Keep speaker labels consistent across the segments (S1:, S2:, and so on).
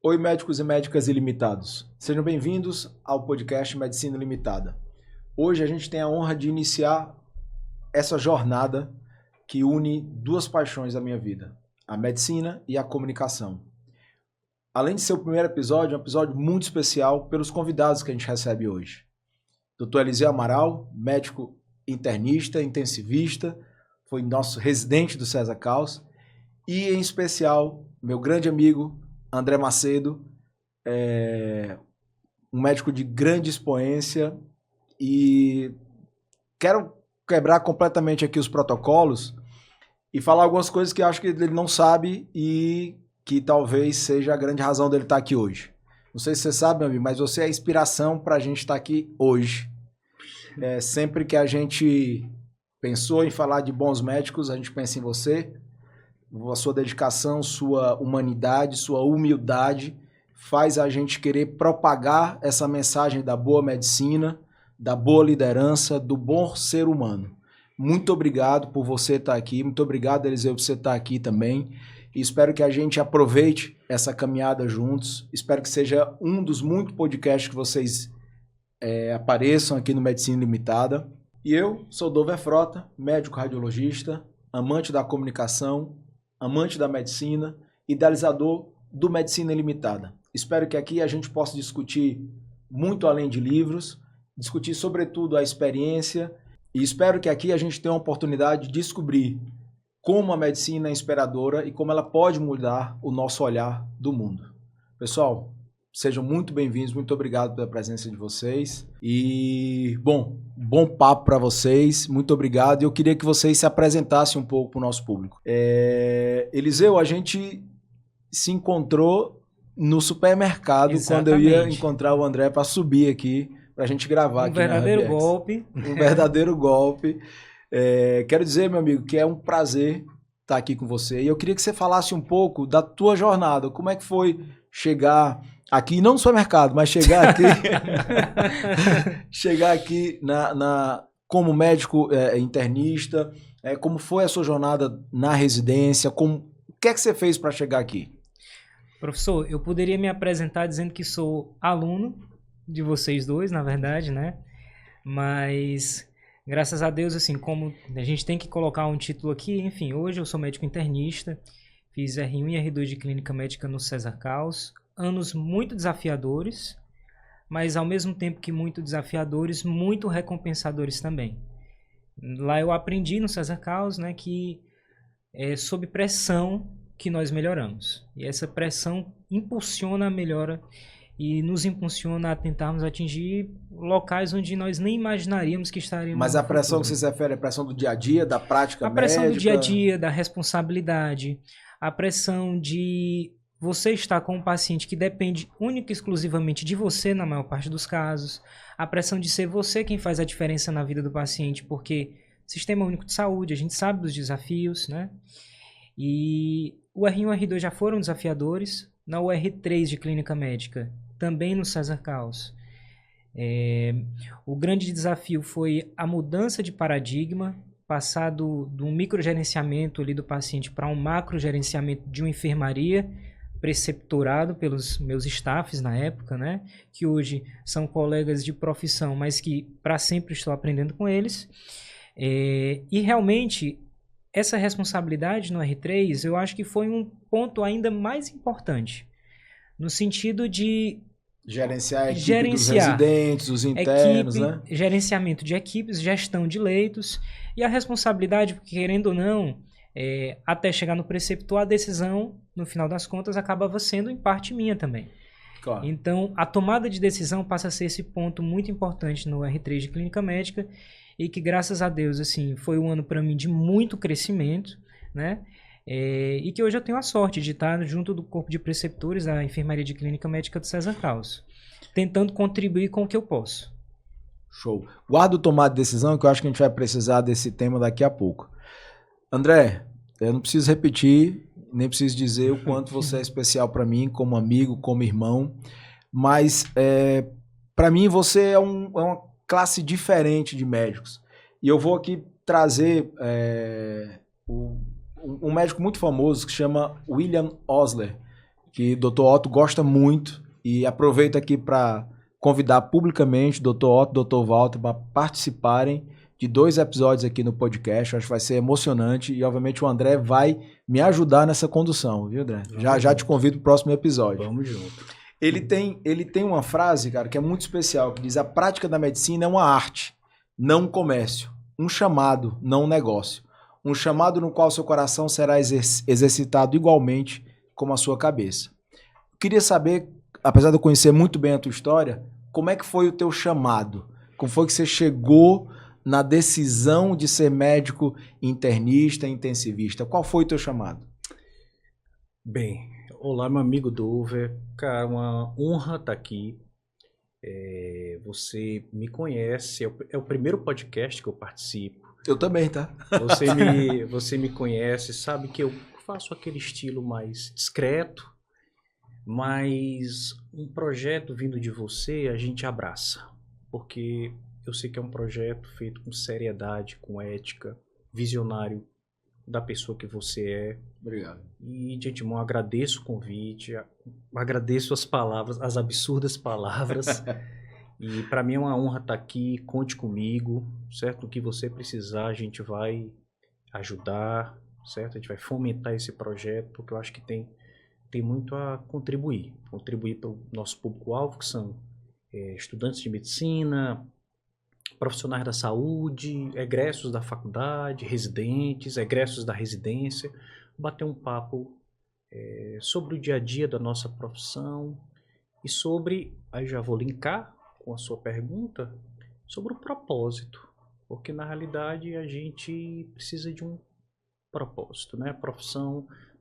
S1: Oi, médicos e médicas ilimitados. Sejam bem-vindos ao podcast Medicina Ilimitada. Hoje a gente tem a honra de iniciar essa jornada que une duas paixões da minha vida, a medicina e a comunicação. Além de ser o primeiro episódio, é um episódio muito especial pelos convidados que a gente recebe hoje. Dr. Eliseu Amaral, médico internista, intensivista, foi nosso residente do César Caus, e em especial, meu grande amigo, André Macedo, um médico de grande expoência, e quero quebrar completamente aqui os protocolos e falar algumas coisas que eu acho que ele não sabe e que talvez seja a grande razão dele estar aqui hoje. Não sei se você sabe, meu amigo, mas você é a inspiração para a gente estar aqui hoje. Sempre que a gente pensou em falar de bons médicos, a gente pensa em você. A sua dedicação, sua humanidade, sua humildade faz a gente querer propagar essa mensagem da boa medicina, da boa liderança, do bom ser humano. Muito obrigado por você estar aqui, muito obrigado, Eliseu, por você estar aqui também. E espero que a gente aproveite essa caminhada juntos. Espero que seja um dos muitos podcasts que vocês apareçam aqui no Medicina Limitada. E eu sou Dover Frota, médico radiologista, amante da comunicação, amante da medicina, idealizador do Medicina Ilimitada. Espero que aqui a gente possa discutir muito além de livros, discutir sobretudo a experiência, e espero que aqui a gente tenha a oportunidade de descobrir como a medicina é inspiradora e como ela pode mudar o nosso olhar do mundo. Pessoal, sejam muito bem-vindos, muito obrigado pela presença de vocês. E, bom papo para vocês, muito obrigado. E eu queria que vocês se apresentassem um pouco para o nosso público. Eliseu, a gente se encontrou no supermercado. Exatamente. Quando eu ia encontrar o André para subir aqui, para a gente gravar aqui na
S2: verdadeiro golpe.
S1: Um verdadeiro golpe. Quero dizer, meu amigo, que é um prazer estar aqui com você. E eu queria que você falasse um pouco da tua jornada. Como é que foi chegar aqui, não no supermercado, mas chegar aqui chegar aqui como médico internista, como foi a sua jornada na residência, o que é que você fez para chegar aqui?
S2: Professor, eu poderia me apresentar dizendo que sou aluno de vocês dois, na verdade, né? Mas, graças a Deus, assim, como a gente tem que colocar um título aqui, enfim, hoje eu sou médico internista, fiz R1 e R2 de clínica médica no César Caus, anos muito desafiadores, mas ao mesmo tempo que muito desafiadores, muito recompensadores também. Lá eu aprendi no César Caus, né, que é sob pressão que nós melhoramos. E essa pressão impulsiona a melhora e nos impulsiona a tentarmos atingir locais onde nós nem imaginaríamos que estaríamos.
S1: Mas a pressão que você se refere é a pressão do dia a dia, da prática médica?
S2: A pressão do dia a dia, da responsabilidade, a pressão de você estar com um paciente que depende única e exclusivamente de você na maior parte dos casos, a pressão de ser você quem faz a diferença na vida do paciente, porque Sistema Único de Saúde, a gente sabe dos desafios, né? E o R1 e o R2 já foram desafiadores, na UR3 de clínica médica, também no César Caus. O grande desafio foi a mudança de paradigma, passar do microgerenciamento ali do paciente para um macrogerenciamento de uma enfermaria, preceptorado pelos meus staffs na época, né? Que hoje são colegas de profissão, mas que para sempre estou aprendendo com eles. E realmente, essa responsabilidade no R3, eu acho que foi um ponto ainda mais importante, no sentido de
S1: gerenciar a equipe dos residentes, os internos, né?
S2: Gerenciamento de equipes, gestão de leitos e a responsabilidade, porque querendo ou não, até chegar no preceptor, a decisão, no final das contas, acabava sendo em parte minha também.
S1: Claro.
S2: Então, a tomada de decisão passa a ser esse ponto muito importante no R3 de clínica médica e que, graças a Deus, assim, foi um ano para mim de muito crescimento, né? E que hoje eu tenho a sorte de estar junto do corpo de preceptores da Enfermaria de Clínica Médica do César Caus, tentando contribuir com o que eu posso.
S1: Show. Guarda o tomar de decisão, que eu acho que a gente vai precisar desse tema daqui a pouco. André, eu não preciso repetir, nem preciso dizer o quanto você é especial para mim, como amigo, como irmão, mas para mim você é uma classe diferente de médicos. E eu vou aqui trazer um médico muito famoso que chama William Osler, que o Dr. Otto gosta muito e aproveito aqui para convidar publicamente o Dr. Otto e o Dr. Walter para participarem de 2 episódios aqui no podcast. Acho que vai ser emocionante e, obviamente, o André vai me ajudar nessa condução, viu, André? Já te convido para o próximo episódio.
S3: Vamos junto.
S1: Ele tem uma frase, cara, que é muito especial, que diz: a prática da medicina é uma arte, não um comércio, um chamado, não um negócio. Um chamado no qual seu coração será exercitado igualmente como a sua cabeça. Eu queria saber, apesar de eu conhecer muito bem a tua história, como é que foi o teu chamado? Como foi que você chegou na decisão de ser médico internista, intensivista? Qual foi o teu chamado?
S3: Bem, olá, meu amigo Dover. Cara, uma honra estar aqui. Você me conhece, é o primeiro podcast que eu participo.
S1: Eu também, tá?
S3: Você me conhece, sabe que eu faço aquele estilo mais discreto, mas um projeto vindo de você a gente abraça, porque eu sei que é um projeto feito com seriedade, com ética, visionário da pessoa que você é.
S1: Obrigado.
S3: E de antemão agradeço o convite, agradeço as palavras, as absurdas palavras. E para mim é uma honra estar aqui, conte comigo, certo? O que você precisar a gente vai ajudar, certo? A gente vai fomentar esse projeto, porque eu acho que tem muito a contribuir para o nosso público-alvo, que são estudantes de medicina, profissionais da saúde, egressos da faculdade, residentes, egressos da residência, bater um papo sobre o dia a dia da nossa profissão e sobre, aí já vou linkar com a sua pergunta, sobre o propósito, porque na realidade a gente precisa de um propósito, né?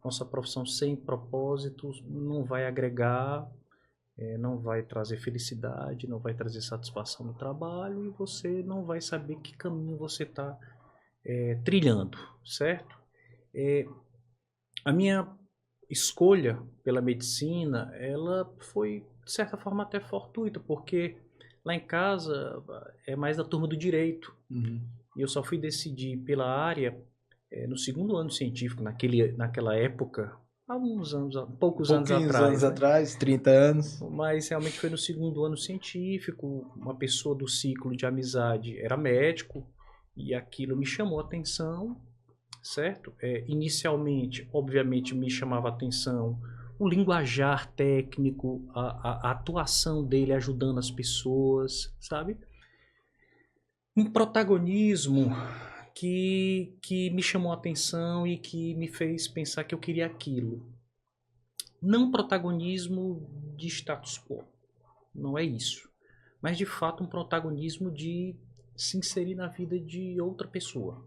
S3: Nossa profissão sem propósito não vai agregar, não vai trazer felicidade, não vai trazer satisfação no trabalho e você não vai saber que caminho você está trilhando, certo? A minha escolha pela medicina, ela foi de certa forma até fortuita, porque lá em casa é mais da turma do direito.
S1: Uhum.
S3: E eu só fui decidir pela área no 2º ano científico, naquela época, há poucos anos atrás,
S1: 30 anos.
S3: Mas realmente foi no 2º ano científico, uma pessoa do ciclo de amizade era médico, e aquilo me chamou a atenção, certo? Inicialmente, obviamente, me chamava a atenção o linguajar técnico, a atuação dele ajudando as pessoas, sabe? Um protagonismo que me chamou a atenção e que me fez pensar que eu queria aquilo. Não protagonismo de status quo, não é isso. Mas de fato um protagonismo de se inserir na vida de outra pessoa.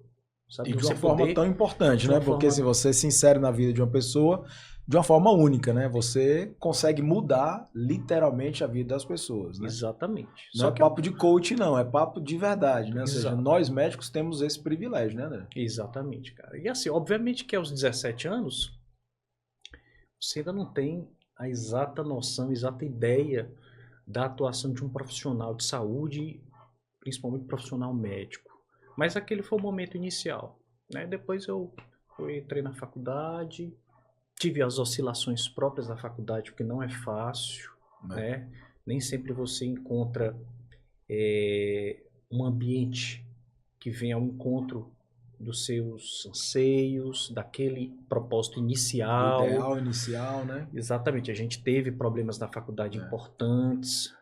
S3: Sabe?
S1: E de uma forma tão importante, né? Porque se você se insere na vida de uma pessoa de uma forma única, né? Você consegue mudar literalmente a vida das pessoas, né?
S3: Exatamente.
S1: Não é papo de coach, não. É papo de verdade, né? Ou seja, nós médicos temos esse privilégio, né, André?
S3: Exatamente, cara. E assim, obviamente que aos 17 anos, você ainda não tem a exata noção, a exata ideia da atuação de um profissional de saúde, principalmente profissional médico. Mas aquele foi o momento inicial, né? Depois eu entrei na faculdade, tive as oscilações próprias da faculdade, porque não é fácil, né? Nem sempre você encontra um ambiente que venha ao encontro dos seus anseios, daquele propósito inicial.
S1: Ideal inicial, né?
S3: Exatamente. A gente teve problemas na faculdade importantes,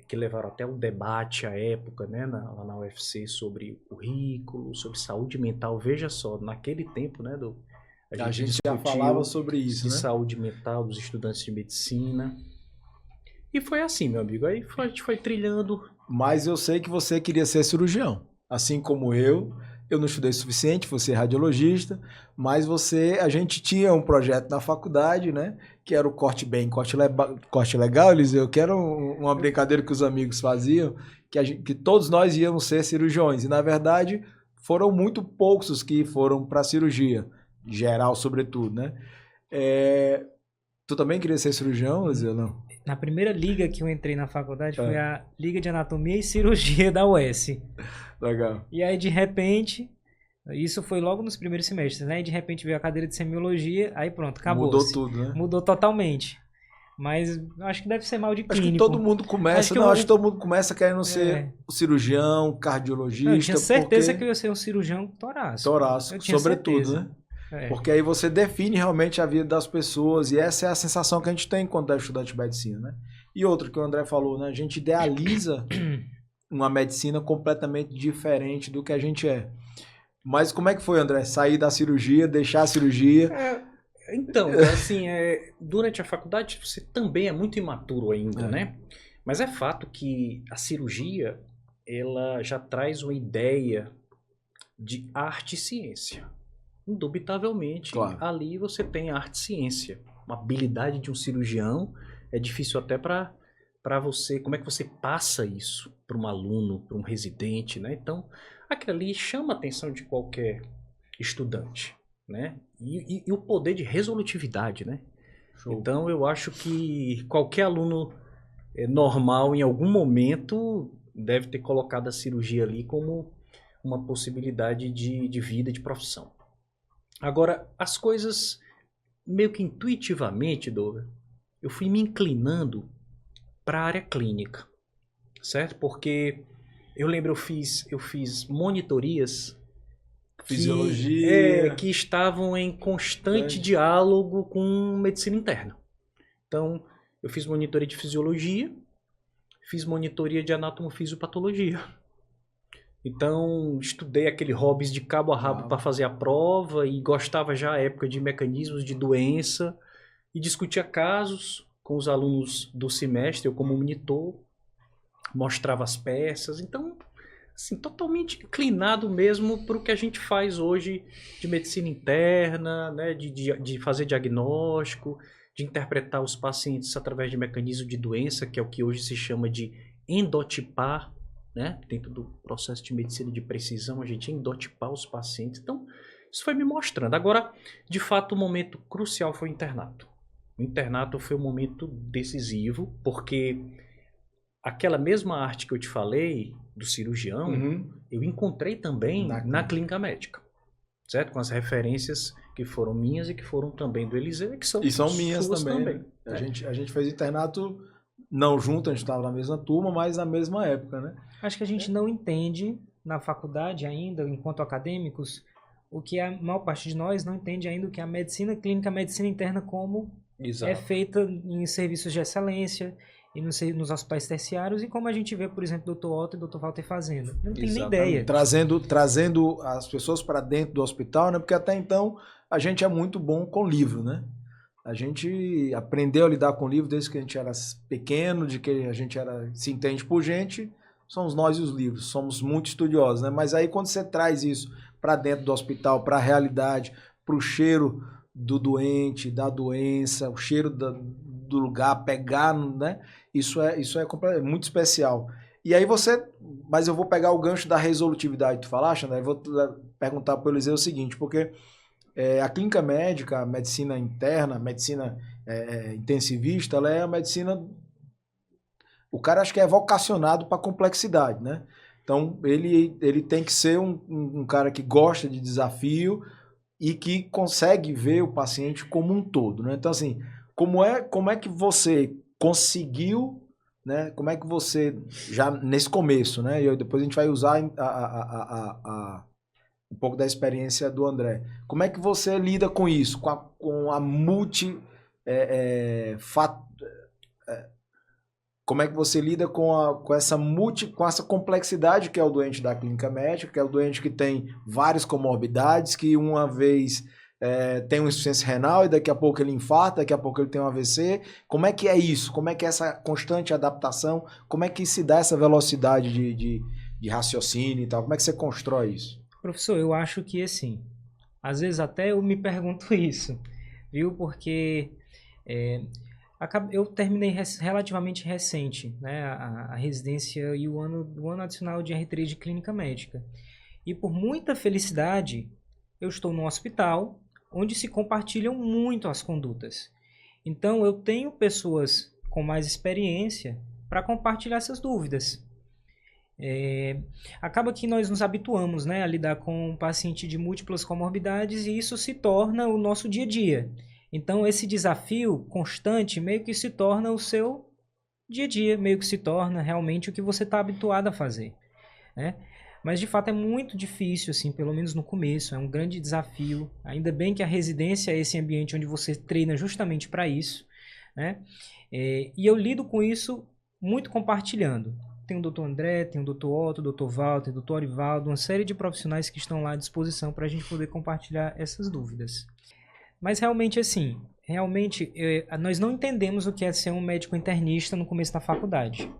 S3: que levaram até um debate à época, né, lá na UFC, sobre currículo, sobre saúde mental. Veja só, naquele tempo, né,
S1: a gente já falava sobre isso,
S3: de
S1: né?
S3: saúde mental dos estudantes de medicina. E foi assim, meu amigo. Aí a gente foi trilhando.
S1: Mas eu sei que você queria ser cirurgião. Assim como eu não estudei o suficiente, você é radiologista, mas a gente tinha um projeto na faculdade, né? Que era o corte bem, corte legal, Eliseu, que era uma brincadeira que os amigos faziam, que todos nós íamos ser cirurgiões. E, na verdade, foram muito poucos os que foram para a cirurgia, geral, sobretudo, né? Tu também queria ser cirurgião, Eliseu, não?
S2: Na primeira liga que eu entrei na faculdade foi a Liga de Anatomia e Cirurgia da UES.
S1: Legal.
S2: E aí, de repente, Isso foi logo nos primeiros semestres, né? E de repente veio a cadeira de semiologia, aí pronto, acabou.
S1: Mudou tudo, né?
S2: Mudou totalmente. Mas acho que deve ser mal de
S1: Acho
S2: clínico.
S1: que todo mundo começa, acho que todo mundo começa querendo ser o cirurgião, cardiologista.
S2: Eu tinha certeza que eu ia ser um cirurgião torácico.
S1: Torácico, sobretudo, né? Porque aí você define realmente a vida das pessoas e essa é a sensação que a gente tem quando é estudante de medicina, né? E outra que o André falou, né? A gente idealiza uma medicina completamente diferente do que a gente é. Mas como é que foi, André? Sair da cirurgia, deixar a cirurgia?
S3: Então, assim, durante a faculdade você também é muito imaturo ainda, né? Mas é fato que a cirurgia, ela já traz uma ideia de arte e ciência. Indubitavelmente, claro. Ali você tem arte e ciência. Uma habilidade de um cirurgião é difícil até para você, como é que você passa isso para um aluno, para um residente, né? Então, aquilo ali chama a atenção de qualquer estudante, né? E o poder de resolutividade, né? Show. Então, eu acho que qualquer aluno normal, em algum momento, deve ter colocado a cirurgia ali como uma possibilidade de vida, de profissão. Agora, as coisas meio que intuitivamente, Douglas, eu fui me inclinando para a área clínica, certo? Porque eu lembro, eu fiz monitorias
S1: fisiologia
S3: que estavam em constante diálogo com medicina interna. Então, eu fiz monitoria de fisiologia, fiz monitoria de anatomofisiopatologia. Então, estudei aquele hobbies de cabo a rabo para fazer a prova e gostava já à época de mecanismos de doença e discutia casos com os alunos do semestre, eu como monitor, mostrava as peças. Então, assim, totalmente inclinado mesmo para o que a gente faz hoje de medicina interna, né, de fazer diagnóstico, de interpretar os pacientes através de mecanismo de doença, que é o que hoje se chama de endotipar, né? Dentro do processo de medicina de precisão, a gente endotipar os pacientes. Então, isso foi me mostrando. Agora, de fato, o momento crucial foi o internato. O internato foi um momento decisivo, porque aquela mesma arte que eu te falei, do cirurgião, eu encontrei também na clínica médica, certo? Com as referências que foram minhas e que foram também do Eliseu, que são
S1: minhas também. Né? A gente fez internato não junto, a gente estava na mesma turma, mas na mesma época, né?
S2: Acho que a gente não entende na faculdade ainda, enquanto acadêmicos, o que a maior parte de nós não entende ainda o que a medicina clínica, a medicina interna como é feita em serviços de excelência e nos hospitais terciários e como a gente vê, por exemplo, o Dr. Otto e o Dr. Walter fazendo. Não tem nem ideia.
S1: Trazendo as pessoas para dentro do hospital, né? Porque até então a gente é muito bom com livro, né? A gente aprendeu a lidar com livro desde que a gente era pequeno, de que a gente se entende por gente, somos nós e os livros, somos muito estudiosos, né? Mas aí quando você traz isso para dentro do hospital, para a realidade, para o cheiro do doente, da doença, o cheiro do lugar, pegar, né? Isso é muito especial. E aí mas eu vou pegar o gancho da resolutividade que tu falaste, André, eu vou perguntar para o Eliseu o seguinte, porque a clínica médica, a medicina interna, a medicina intensivista, ela é a medicina... O cara acho que é vocacionado para complexidade, né? Então, ele tem que ser um cara que gosta de desafio e que consegue ver o paciente como um todo, né? Então, assim, como é que você conseguiu, né? Como é que você, já nesse começo, né? E depois a gente vai usar um pouco da experiência do André. Como é que você lida com isso? Com a como é que você lida com essa complexidade que é o doente da clínica médica, que é o doente que tem várias comorbidades, que uma vez tem uma insuficiência renal e daqui a pouco ele infarta, daqui a pouco ele tem um AVC. Como é que é isso? Como é que é essa constante adaptação? Como é que se dá essa velocidade de raciocínio e tal? Como é que você constrói isso?
S2: Professor, eu acho que assim, às vezes até eu me pergunto isso, viu? Porque eu terminei relativamente recente, né, a residência e o ano adicional de R3 de clínica médica. E por muita felicidade, eu estou num hospital onde se compartilham muito as condutas. Então, eu tenho pessoas com mais experiência para compartilhar essas dúvidas. Acaba que nós nos habituamos, né, a lidar com um paciente de múltiplas comorbidades e isso se torna o nosso dia a dia. Então, esse desafio constante meio que se torna o seu dia a dia, meio que se torna realmente o que você está habituado a fazer, né? Mas, de fato, é muito difícil, assim, pelo menos no começo, é um grande desafio. Ainda bem que a residência é esse ambiente onde você treina justamente para isso, né? E eu lido com isso muito compartilhando. Tem o Dr. André, tem o Dr. Otto, o Dr. Walter, o Dr. Orivaldo, uma série de profissionais que estão lá à disposição para a gente poder compartilhar essas dúvidas. Mas realmente assim, nós não entendemos o que é ser um médico internista no começo da faculdade,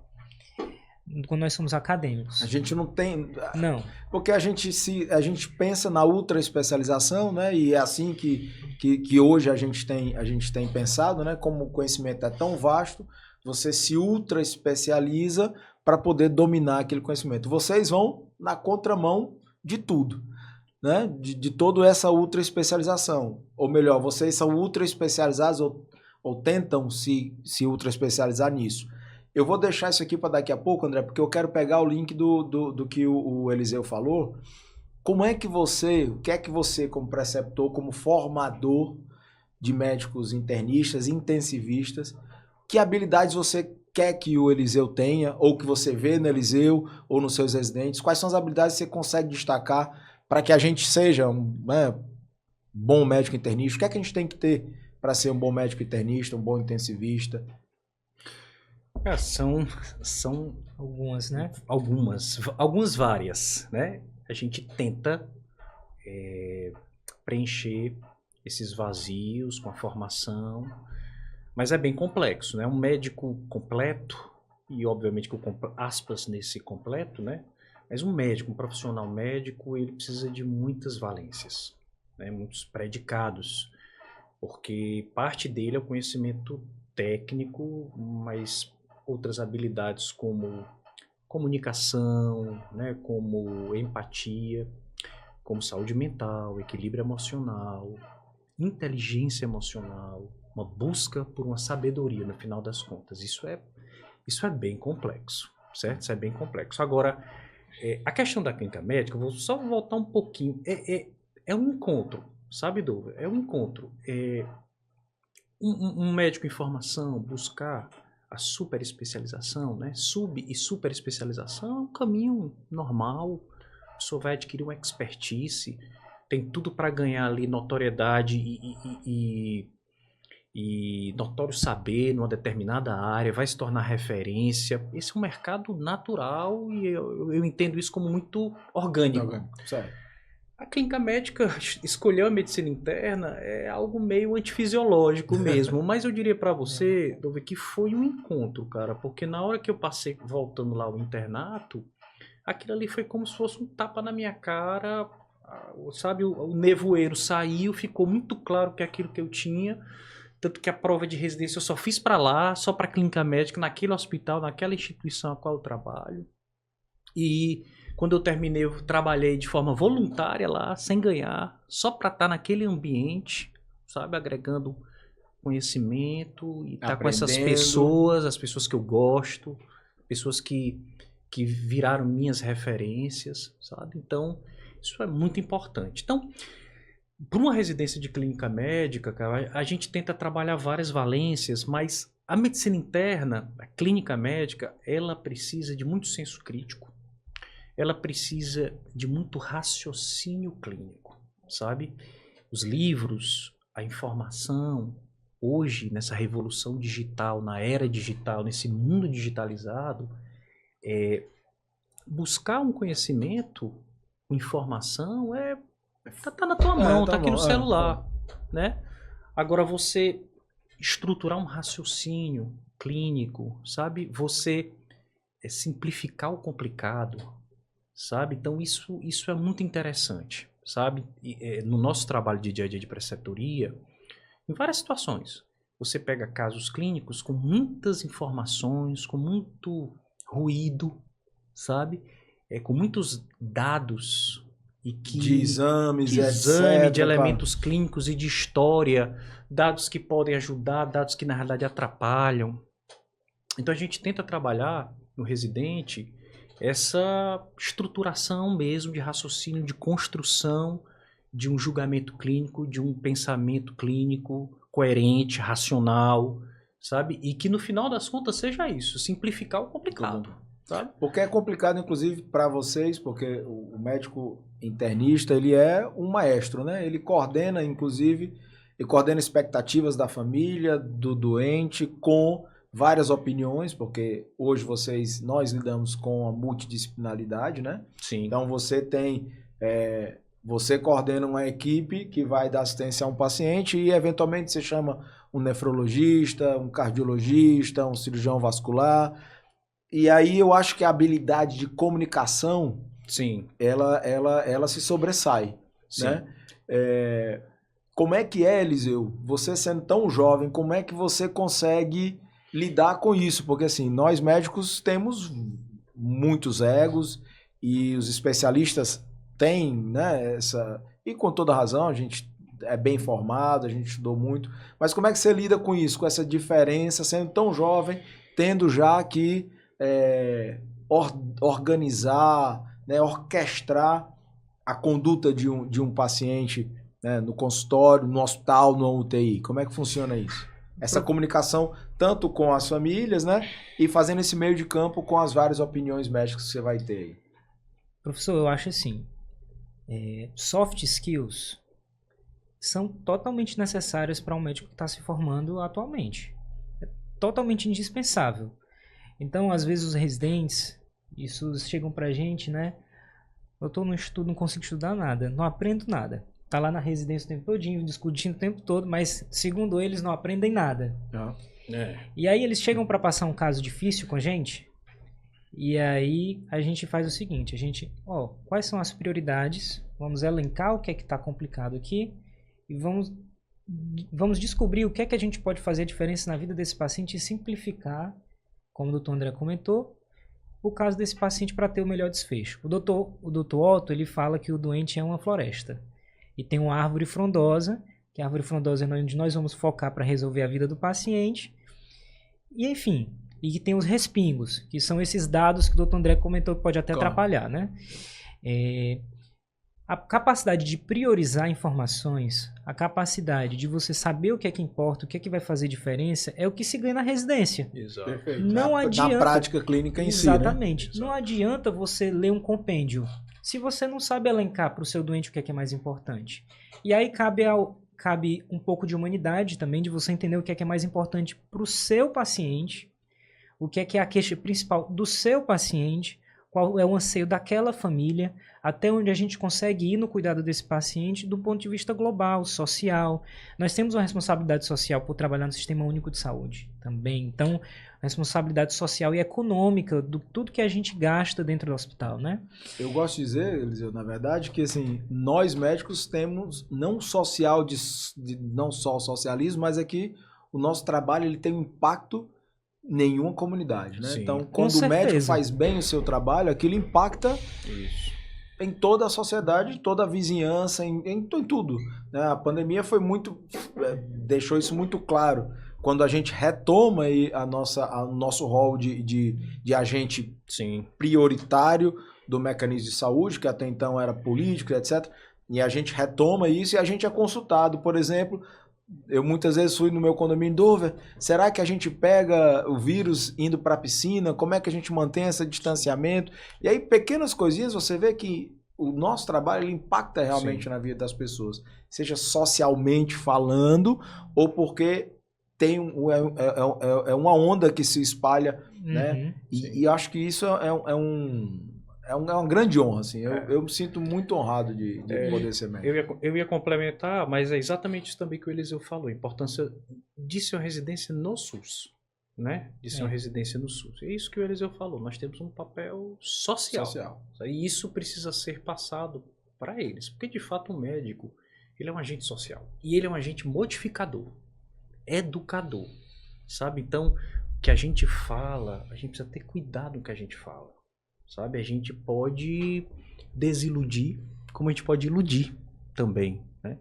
S2: quando nós somos acadêmicos.
S1: A gente não tem...
S2: Não.
S1: Porque a gente pensa na ultra especialização, né? E é assim que hoje a gente tem pensado, né? Como o conhecimento é tão vasto, você se ultra especializa para poder dominar aquele conhecimento. Vocês vão na contramão de tudo, né? De toda essa ultra especialização. Ou melhor, vocês são ultra especializados ou tentam se ultra especializar nisso. Eu vou deixar isso aqui para daqui a pouco, André, porque eu quero pegar o link do que o Eliseu falou. O que é que você, como preceptor, como formador de médicos internistas, intensivistas, que habilidades você quer que o Eliseu tenha, ou que você vê no Eliseu, ou nos seus residentes? Quais são as habilidades que você consegue destacar para que a gente seja um bom médico internista? O que é que a gente tem que ter para ser um bom médico internista, um bom intensivista?
S3: São
S2: algumas, né?
S3: Algumas várias, né? A gente tenta preencher esses vazios com a formação, mas é bem complexo, né? Um médico completo, e obviamente que eu compro aspas nesse completo, né? Mas um médico, um profissional médico, ele precisa de muitas valências, né? Muitos predicados, porque parte dele é o conhecimento técnico, mas outras habilidades como comunicação, né, como empatia, como saúde mental, equilíbrio emocional, inteligência emocional, uma busca por uma sabedoria no final das contas. Isso é bem complexo, certo? Isso é bem complexo. Agora, a questão da clínica médica, eu vou só voltar um pouquinho. É um encontro, sabe, Douglas? É um encontro. Um médico em formação, buscar a super especialização, né? Sub e super especialização é um caminho normal. A pessoa vai adquirir uma expertise, tem tudo para ganhar ali notoriedade e notório saber numa determinada área, vai se tornar referência. Esse é um mercado natural e eu entendo isso como muito orgânico.
S1: Certo.
S3: A clínica médica, escolher a medicina interna é algo meio antifisiológico mesmo, mas eu diria para você, Dove, que foi um encontro, cara, porque na hora que eu passei voltando lá ao internato, aquilo ali foi como se fosse um tapa na minha cara, sabe, o nevoeiro saiu, ficou muito claro que é aquilo que eu tinha, tanto que a prova de residência eu só fiz para lá, só para clínica médica, naquele hospital, naquela instituição a qual eu trabalho, e quando eu terminei, eu trabalhei de forma voluntária lá, sem ganhar, só para estar naquele ambiente, sabe, agregando conhecimento e estar com essas pessoas, as pessoas que eu gosto, pessoas que viraram minhas referências, sabe? Então, isso é muito importante. Então, para uma residência de clínica médica, cara, a gente tenta trabalhar várias valências, mas a medicina interna, a clínica médica, ela precisa de muito senso crítico. Ela precisa de muito raciocínio clínico, sabe? Os livros, a informação, hoje, nessa revolução digital, na era digital, nesse mundo digitalizado, buscar um conhecimento, informação, tá na tua mão, tá aqui no celular, né? Agora, você estruturar um raciocínio clínico, sabe? Você simplificar o complicado, sabe? Então isso é muito interessante, sabe? No nosso trabalho de dia a dia de preceptoria, em várias situações, você pega casos clínicos com muitas informações, com muito ruído, sabe? Com muitos dados
S1: de exames,
S3: de elementos clínicos e de história, dados que podem ajudar, dados que na realidade atrapalham. Então a gente tenta trabalhar no residente essa estruturação mesmo de raciocínio, de construção de um julgamento clínico, de um pensamento clínico coerente, racional, sabe? E que no final das contas seja isso, simplificar o complicado, sabe?
S1: Porque é complicado, inclusive, para vocês, porque o médico internista, ele é um maestro, né? Ele coordena, inclusive, expectativas da família, do doente, com várias opiniões, porque hoje nós lidamos com a multidisciplinaridade, né?
S3: Sim.
S1: Então você coordena uma equipe que vai dar assistência a um paciente e eventualmente você chama um nefrologista, um cardiologista, um cirurgião vascular. E aí eu acho que a habilidade de comunicação,
S3: Sim.
S1: ela se sobressai,
S3: Sim.
S1: né? Como é que é, Eliseu? Você sendo tão jovem, como é que você consegue lidar com isso? Porque assim, nós médicos temos muitos egos e os especialistas têm, né, e com toda razão, a gente é bem formado, a gente estudou muito, mas como é que você lida com isso, com essa diferença, sendo tão jovem, tendo já que organizar, né, orquestrar a conduta de um paciente, né, no consultório, no hospital, no UTI? Como é que funciona isso? Essa comunicação tanto com as famílias, né, e fazendo esse meio de campo com as várias opiniões médicas que você vai ter aí.
S2: Professor, eu acho assim, soft skills são totalmente necessárias para um médico que está se formando atualmente. É totalmente indispensável. Então, às vezes, os residentes, isso chegam pra gente, né? Eu tô no estudo, não consigo estudar nada, não aprendo nada. Tá lá na residência o tempo todinho, discutindo o tempo todo, mas, segundo eles, não aprendem nada. E aí eles chegam para passar um caso difícil com a gente, e aí a gente faz o seguinte, quais são as prioridades? Vamos elencar o que é que tá complicado aqui, e vamos descobrir o que é que a gente pode fazer a diferença na vida desse paciente e simplificar, como o doutor André comentou, o caso desse paciente para ter o melhor desfecho. O doutor Otto, ele fala que o doente é uma floresta. E tem uma árvore frondosa, que a árvore frondosa é onde nós vamos focar para resolver a vida do paciente. E enfim, e que tem os respingos, que são esses dados que o doutor André comentou que pode até atrapalhar, né? A capacidade de priorizar informações, a capacidade de você saber o que é que importa, o que é que vai fazer diferença, é o que se ganha na residência.
S3: Exato.
S1: Perfeito.
S2: Não adianta.
S1: Na prática clínica em si,
S2: Exatamente.
S1: né?
S2: Não adianta você ler um compêndio se você não sabe elencar para o seu doente o que é mais importante. E aí cabe um pouco de humanidade também, de você entender o que é mais importante para o seu paciente, o que é a queixa principal do seu paciente, qual é o anseio daquela família, até onde a gente consegue ir no cuidado desse paciente do ponto de vista global, social. Nós temos uma responsabilidade social por trabalhar no Sistema Único de Saúde também. Então, responsabilidade social e econômica do tudo que a gente gasta dentro do hospital, né?
S1: Eu gosto de dizer, Eliseu, na verdade, que assim, nós médicos temos não só o socialismo, mas aqui o nosso trabalho ele tem um impacto nenhuma comunidade, né?
S3: Sim,
S1: então, quando o médico faz bem o seu trabalho, aquilo impacta em toda a sociedade, toda a vizinhança, em tudo, né? A pandemia deixou isso muito claro. Quando a gente retoma o nosso rol de agente prioritário do mecanismo de saúde, que até então era político, etc., e a gente retoma isso e a gente é consultado, por exemplo. Eu muitas vezes fui no meu condomínio em dúvida, será que a gente pega o vírus indo para a piscina? Como é que a gente mantém esse distanciamento? E aí, pequenas coisinhas, você vê que o nosso trabalho ele impacta realmente na vida das pessoas. Seja socialmente falando, ou porque tem uma onda que se espalha, né? E acho que isso é uma grande honra, assim. Eu me sinto muito honrado de poder ser médico.
S3: Eu ia complementar, mas é exatamente isso também que o Eliseu falou. A importância de ser uma residência no SUS, né? De ser uma residência no SUS. É isso que o Eliseu falou. Nós temos um papel social. E isso precisa ser passado para eles. Porque, de fato, o médico, ele é um agente social. E ele é um agente modificador, educador, sabe? Então, o que a gente fala, a gente precisa ter cuidado no que a gente fala. Sabe, a gente pode desiludir, como a gente pode iludir também, né?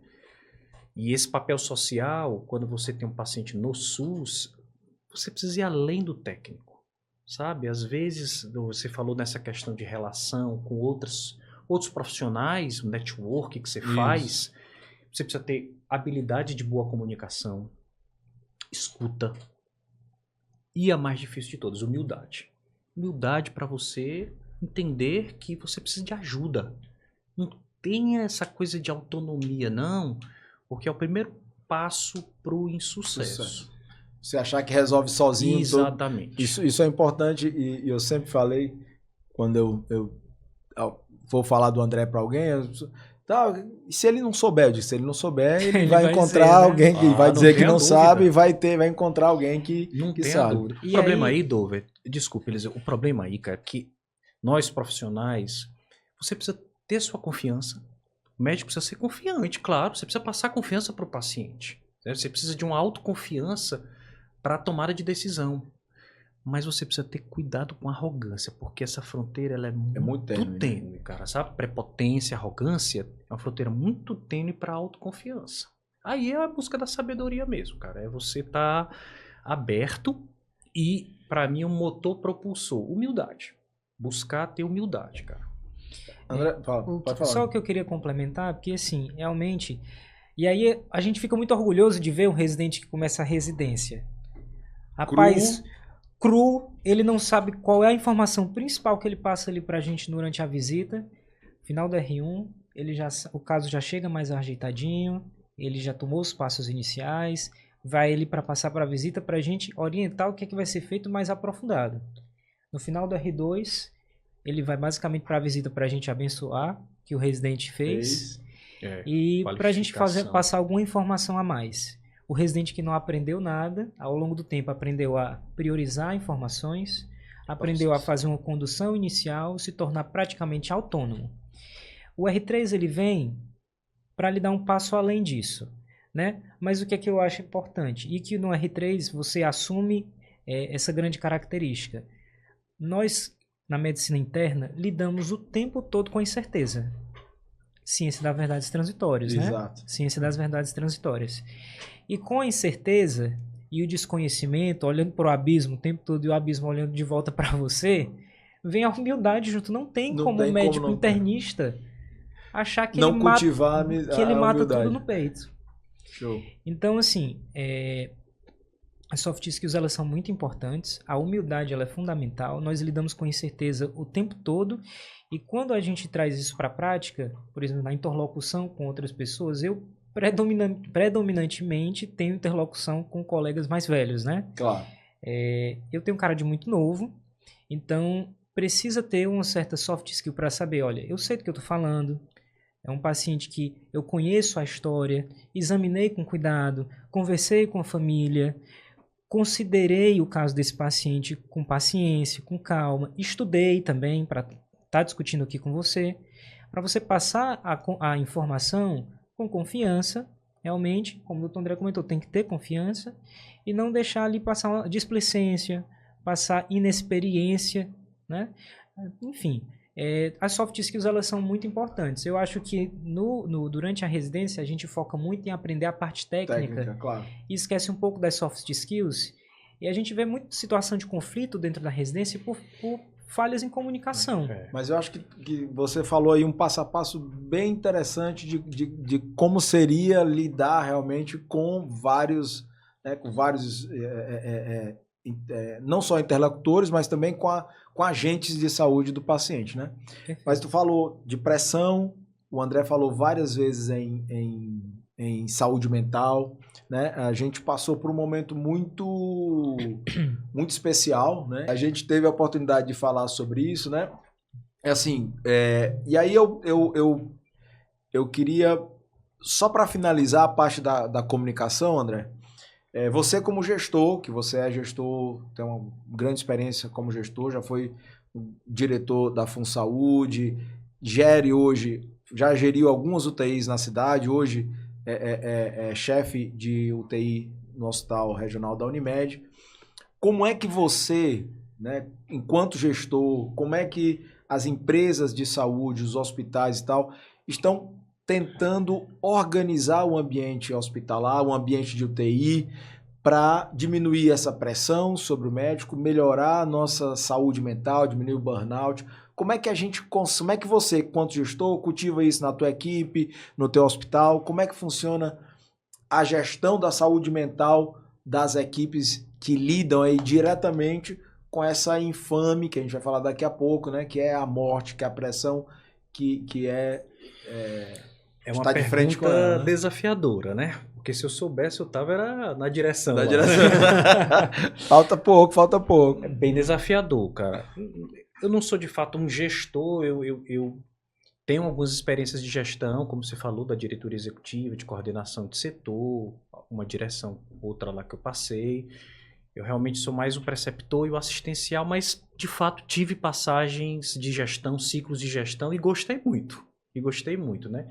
S3: E esse papel social, quando você tem um paciente no SUS, você precisa ir além do técnico, sabe? Às vezes, você falou nessa questão de relação com outros profissionais, o network que você faz, você precisa ter habilidade de boa comunicação, escuta e a mais difícil de todas, humildade. Humildade para você entender que você precisa de ajuda. Não tenha essa coisa de autonomia, não, porque é o primeiro passo para o insucesso.
S1: Você achar que resolve sozinho.
S3: Exatamente.
S1: Isso é importante e eu sempre falei, quando eu vou falar do André para alguém, e se ele não souber disso, se ele não souber, ele vai encontrar alguém que vai dizer que não sabe e vai encontrar alguém que sabe.
S3: Dúvida. O problema aí, Dover, desculpa, Eliseu, o problema aí, cara, é que nós profissionais, você precisa ter sua confiança. O médico precisa ser confiante, claro, você precisa passar confiança para o paciente. Né? Você precisa de uma autoconfiança para a tomada de decisão. Mas você precisa ter cuidado com a arrogância, porque essa fronteira ela é muito tênue, cara. Sabe? Prepotência, arrogância é uma fronteira muito tênue para a autoconfiança. Aí é a busca da sabedoria mesmo, cara. É você estar aberto e, para mim, um motor propulsor. Humildade. Buscar ter humildade, cara.
S1: André, pode falar.
S2: Só o que eu queria complementar, porque assim, realmente... E aí a gente fica muito orgulhoso de ver um residente que começa a residência. Rapaz... Cru, ele não sabe qual é a informação principal que ele passa ali pra gente durante a visita. Final do R1, o caso já chega mais ajeitadinho, ele já tomou os passos iniciais, vai ele para passar para a visita pra gente orientar o que é que vai ser feito mais aprofundado. No final do R2, ele vai basicamente para a visita pra gente abençoar o que o residente fez e pra gente passar alguma informação a mais. O residente que não aprendeu nada, ao longo do tempo aprendeu a priorizar informações, aprendeu a fazer uma condução inicial, se tornar praticamente autônomo. O R3 ele vem para lhe dar um passo além disso, né? Mas o que é que eu acho importante? E que no R3 você assume essa grande característica. Nós, na medicina interna, lidamos o tempo todo com incerteza. Ciência das verdades transitórias, né?
S1: Exato.
S2: Ciência das verdades transitórias. E com a incerteza e o desconhecimento, olhando para o abismo o tempo todo e o abismo olhando de volta para você, vem a humildade junto. Não tem como médico internista achar que
S1: não
S2: ele
S1: cultivar
S2: mata, que ele mata tudo no peito.
S1: Show.
S2: Então, assim, as soft skills elas são muito importantes. A humildade ela é fundamental. Nós lidamos com incerteza o tempo todo. E quando a gente traz isso para a prática, por exemplo, na interlocução com outras pessoas, eu predominantemente tenho interlocução com colegas mais velhos, né?
S1: Claro.
S2: Eu tenho um cara de muito novo, então precisa ter uma certa soft skill para saber, olha, eu sei do que eu estou falando, é um paciente que eu conheço a história, examinei com cuidado, conversei com a família, considerei o caso desse paciente com paciência, com calma, estudei também para estar discutindo aqui com você, para você passar a informação com confiança, realmente, como o Dr. André comentou, tem que ter confiança e não deixar ali passar uma displicência, passar inexperiência, né? Enfim, as soft skills elas são muito importantes. Eu acho que durante a residência a gente foca muito em aprender a parte técnica
S1: claro.
S2: E esquece um pouco das soft skills e a gente vê muita situação de conflito dentro da residência por falhas em comunicação.
S1: Mas eu acho que você falou aí um passo a passo bem interessante de como seria lidar realmente com vários, não só interlocutores, mas também com agentes de saúde do paciente, né? Mas tu falou de pressão, o André falou várias vezes em saúde mental, né? A gente passou por um momento muito especial, né? A gente teve a oportunidade de falar sobre isso, né? E aí eu queria, só para finalizar a parte da comunicação, André, você como gestor, que você é gestor, tem uma grande experiência como gestor, já foi diretor da FunSaúde, já geriu algumas UTIs na cidade, hoje é chefe de UTI no Hospital Regional da Unimed. Como é que você, né, enquanto gestor, como é que as empresas de saúde, os hospitais e tal, estão tentando organizar o ambiente hospitalar, o ambiente de UTI, para diminuir essa pressão sobre o médico, melhorar a nossa saúde mental, diminuir o burnout? Como é que você, quanto gestor, cultiva isso na tua equipe, no teu hospital? Como é que funciona a gestão da saúde mental das equipes que lidam aí diretamente com essa infame, que a gente vai falar daqui a pouco, né? Que é a morte, que é a pressão, que é
S3: uma
S1: está de frente com
S3: pergunta
S1: ela, né?
S3: desafiadora, né? Porque se eu soubesse, eu tava na direção.
S1: Da
S3: lá.
S1: direção. Falta pouco.
S3: É bem desafiador, cara. Eu não sou de fato um gestor, eu tenho algumas experiências de gestão, como você falou, da diretoria executiva, de coordenação de setor, uma direção, outra lá que eu passei. Eu realmente sou mais o preceptor e o assistencial, mas de fato tive passagens de gestão, ciclos de gestão e gostei muito, né?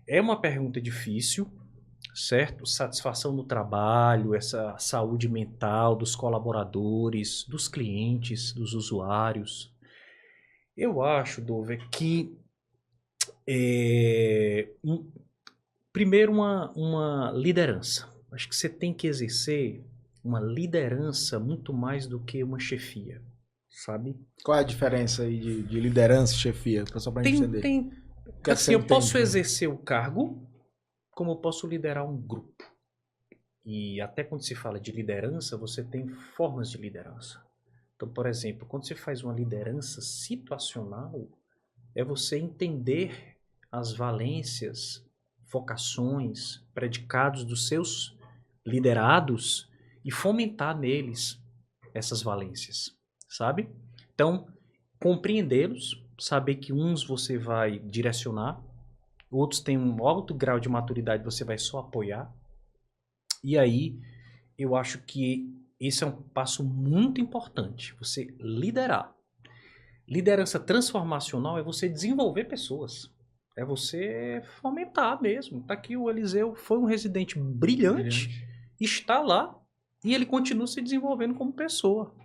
S3: É uma pergunta difícil, certo? Satisfação no trabalho, essa saúde mental dos colaboradores, dos clientes, dos usuários. Eu acho, Dover, que primeiro uma liderança. Acho que você tem que exercer uma liderança muito mais do que uma chefia, sabe?
S1: Qual é a diferença aí de liderança e chefia? Só pra gente entender.
S3: Assim, eu posso exercer o cargo, como eu posso liderar um grupo. E até quando se fala de liderança, você tem formas de liderança. Então, por exemplo, quando você faz uma liderança situacional, é você entender as valências, vocações, predicados dos seus liderados e fomentar neles essas valências, sabe? Então, compreendê-los, saber que uns você vai direcionar, outros têm um alto grau de maturidade, você vai só apoiar. E aí, eu acho que esse é um passo muito importante, você liderar. Liderança transformacional é você desenvolver pessoas, é você fomentar mesmo. Tá aqui o Eliseu, foi um residente brilhante, está lá e ele continua se desenvolvendo como pessoa.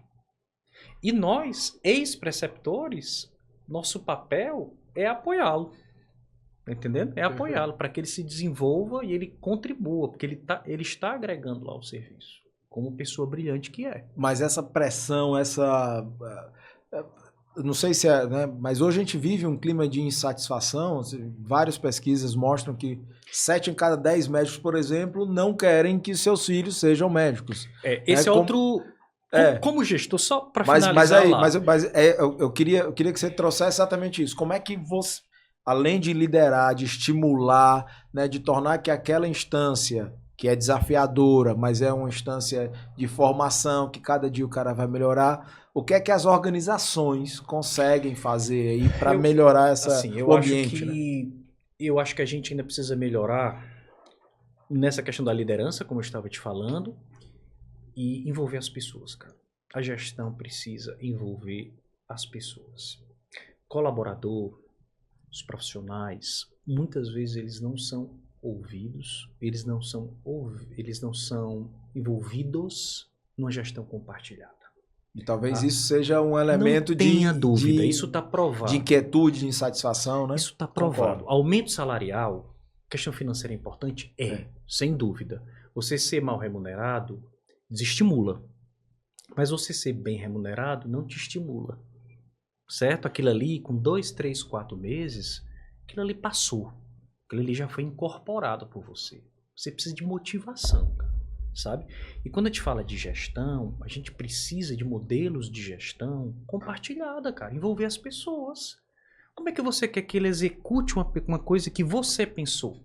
S3: E nós, ex-preceptores, nosso papel é apoiá-lo. Tá entendendo? É apoiá-lo para que ele se desenvolva e ele contribua, porque ele está agregando lá o serviço, como pessoa brilhante que é.
S1: Mas essa pressão, não sei se é, né? Mas hoje a gente vive um clima de insatisfação. Várias pesquisas mostram que 7 em cada 10 médicos, por exemplo, não querem que seus filhos sejam médicos.
S3: Esse é outro... Como gestor, só para finalizar
S1: eu queria que você trouxesse exatamente isso. Como é que você, além de liderar, de estimular, né, de tornar que aquela instância, que é desafiadora, mas é uma instância de formação, que cada dia o cara vai melhorar, o que é que as organizações conseguem fazer aí para melhorar o ambiente?
S3: Eu acho que a gente ainda precisa melhorar nessa questão da liderança, como eu estava te falando, e envolver as pessoas, cara. A gestão precisa envolver as pessoas. Colaborador, os profissionais, muitas vezes eles não são ouvidos, eles não são envolvidos numa gestão compartilhada.
S1: E talvez isso seja um elemento
S3: dúvida, isso está provado.
S1: De inquietude, de insatisfação, né?
S3: Isso está provado. Aumento salarial, questão financeira é importante? Sem dúvida. Você ser mal remunerado desestimula. Mas você ser bem remunerado não te estimula. Certo? Aquilo ali, com 2, 3, 4 meses, aquilo ali passou. Aquilo ali já foi incorporado por você. Você precisa de motivação, cara, sabe? E quando a gente fala de gestão, a gente precisa de modelos de gestão compartilhada, cara. Envolver as pessoas. Como é que você quer que ele execute uma coisa que você pensou?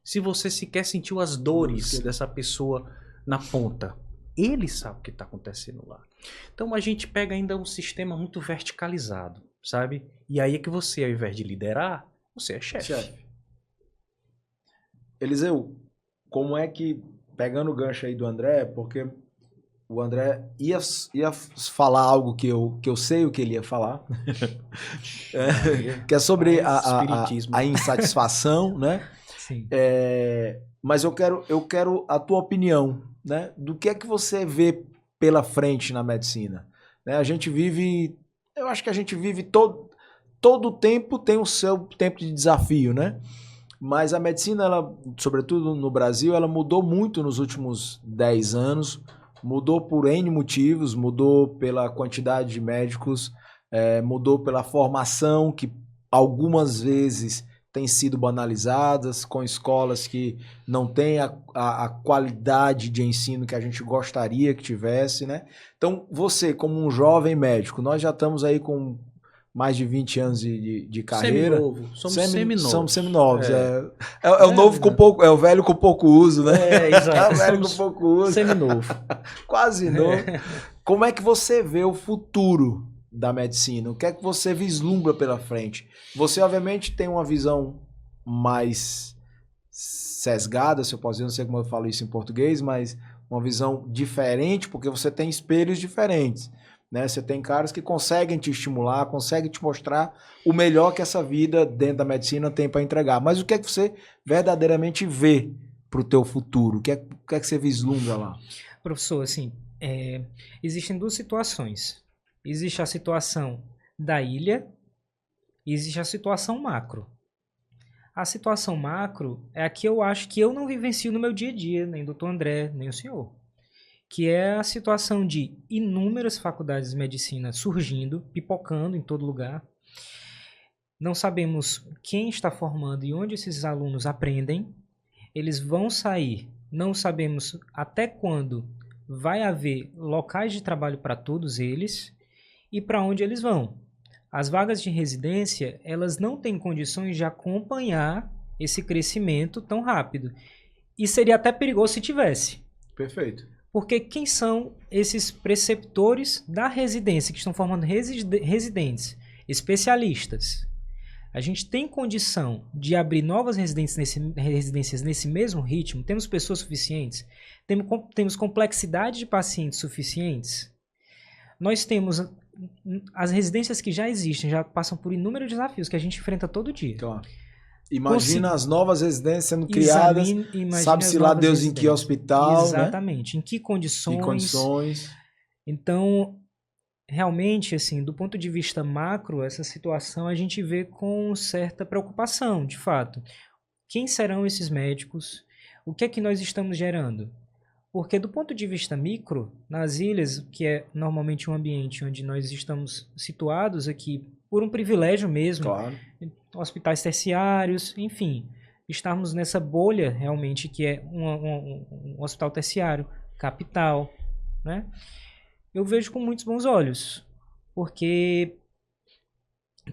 S3: Se você sequer sentiu as dores dessa pessoa na ponta. Ele sabe o que está acontecendo lá. Então a gente pega ainda um sistema muito verticalizado, sabe? E aí é que você, ao invés de liderar, você é chefe.
S1: Eliseu, como é que, pegando o gancho aí do André, porque o André ia falar algo que eu sei o que ele ia falar, que é sobre a insatisfação, né?
S2: Sim.
S1: Mas eu quero a tua opinião, né? Do que é que você vê pela frente na medicina? Né? Eu acho que a gente vive todo o tempo tem o seu tempo de desafio, né? Mas a medicina, ela, sobretudo no Brasil, ela mudou muito nos últimos 10 anos. Mudou por N motivos, mudou pela quantidade de médicos, mudou pela formação, que algumas vezes tem sido banalizadas, com escolas que não têm a qualidade de ensino que a gente gostaria que tivesse, né? Então, você, como um jovem médico, nós já estamos aí com mais de 20 anos de carreira.
S3: Seminovo. Somos seminovos.
S1: Somos seminovos. É o novo com pouco, é o velho com pouco uso, né?
S3: Exato.
S1: É o velho com pouco uso.
S3: Seminovo.
S1: Quase novo. Como é que você vê o futuro da medicina? O que é que você vislumbra pela frente? Você, obviamente, tem uma visão mais sesgada, se eu posso dizer, não sei como eu falo isso em português, mas uma visão diferente, porque você tem espelhos diferentes, né? Você tem caras que conseguem te estimular, conseguem te mostrar o melhor que essa vida dentro da medicina tem para entregar. Mas o que é que você verdadeiramente vê para o teu futuro? O que é que você vislumbra lá?
S2: Professor, assim, existem duas situações. Existe a situação da ilha e existe a situação macro. A situação macro é a que eu acho que eu não vivencio no meu dia a dia, nem o doutor André, nem o senhor. Que é a situação de inúmeras faculdades de medicina surgindo, pipocando em todo lugar. Não sabemos quem está formando e onde esses alunos aprendem. Eles vão sair, não sabemos até quando vai haver locais de trabalho para todos eles e para onde eles vão. As vagas de residência, elas não têm condições de acompanhar esse crescimento tão rápido. E seria até perigoso se tivesse.
S1: Perfeito.
S2: Porque quem são esses preceptores da residência, que estão formando residentes, especialistas? A gente tem condição de abrir novas residências nesse mesmo ritmo? Temos pessoas suficientes? Temos complexidade de pacientes suficientes? Nós temos... As residências que já existem, já passam por inúmeros desafios que a gente enfrenta todo dia.
S1: Claro. Imagina as novas residências sendo criadas, sabe-se lá Deus em que hospital,
S2: exatamente, né? Em que condições. Então, realmente, assim, do ponto de vista macro, essa situação a gente vê com certa preocupação, de fato. Quem serão esses médicos? O que é que nós estamos gerando? Porque do ponto de vista micro, nas ilhas, que é normalmente um ambiente onde nós estamos situados aqui por um privilégio mesmo,
S1: claro,
S2: hospitais terciários, enfim, estarmos nessa bolha realmente que é um hospital terciário, capital, né? Eu vejo com muitos bons olhos, porque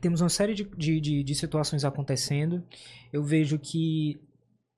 S2: temos uma série de situações acontecendo. Eu vejo que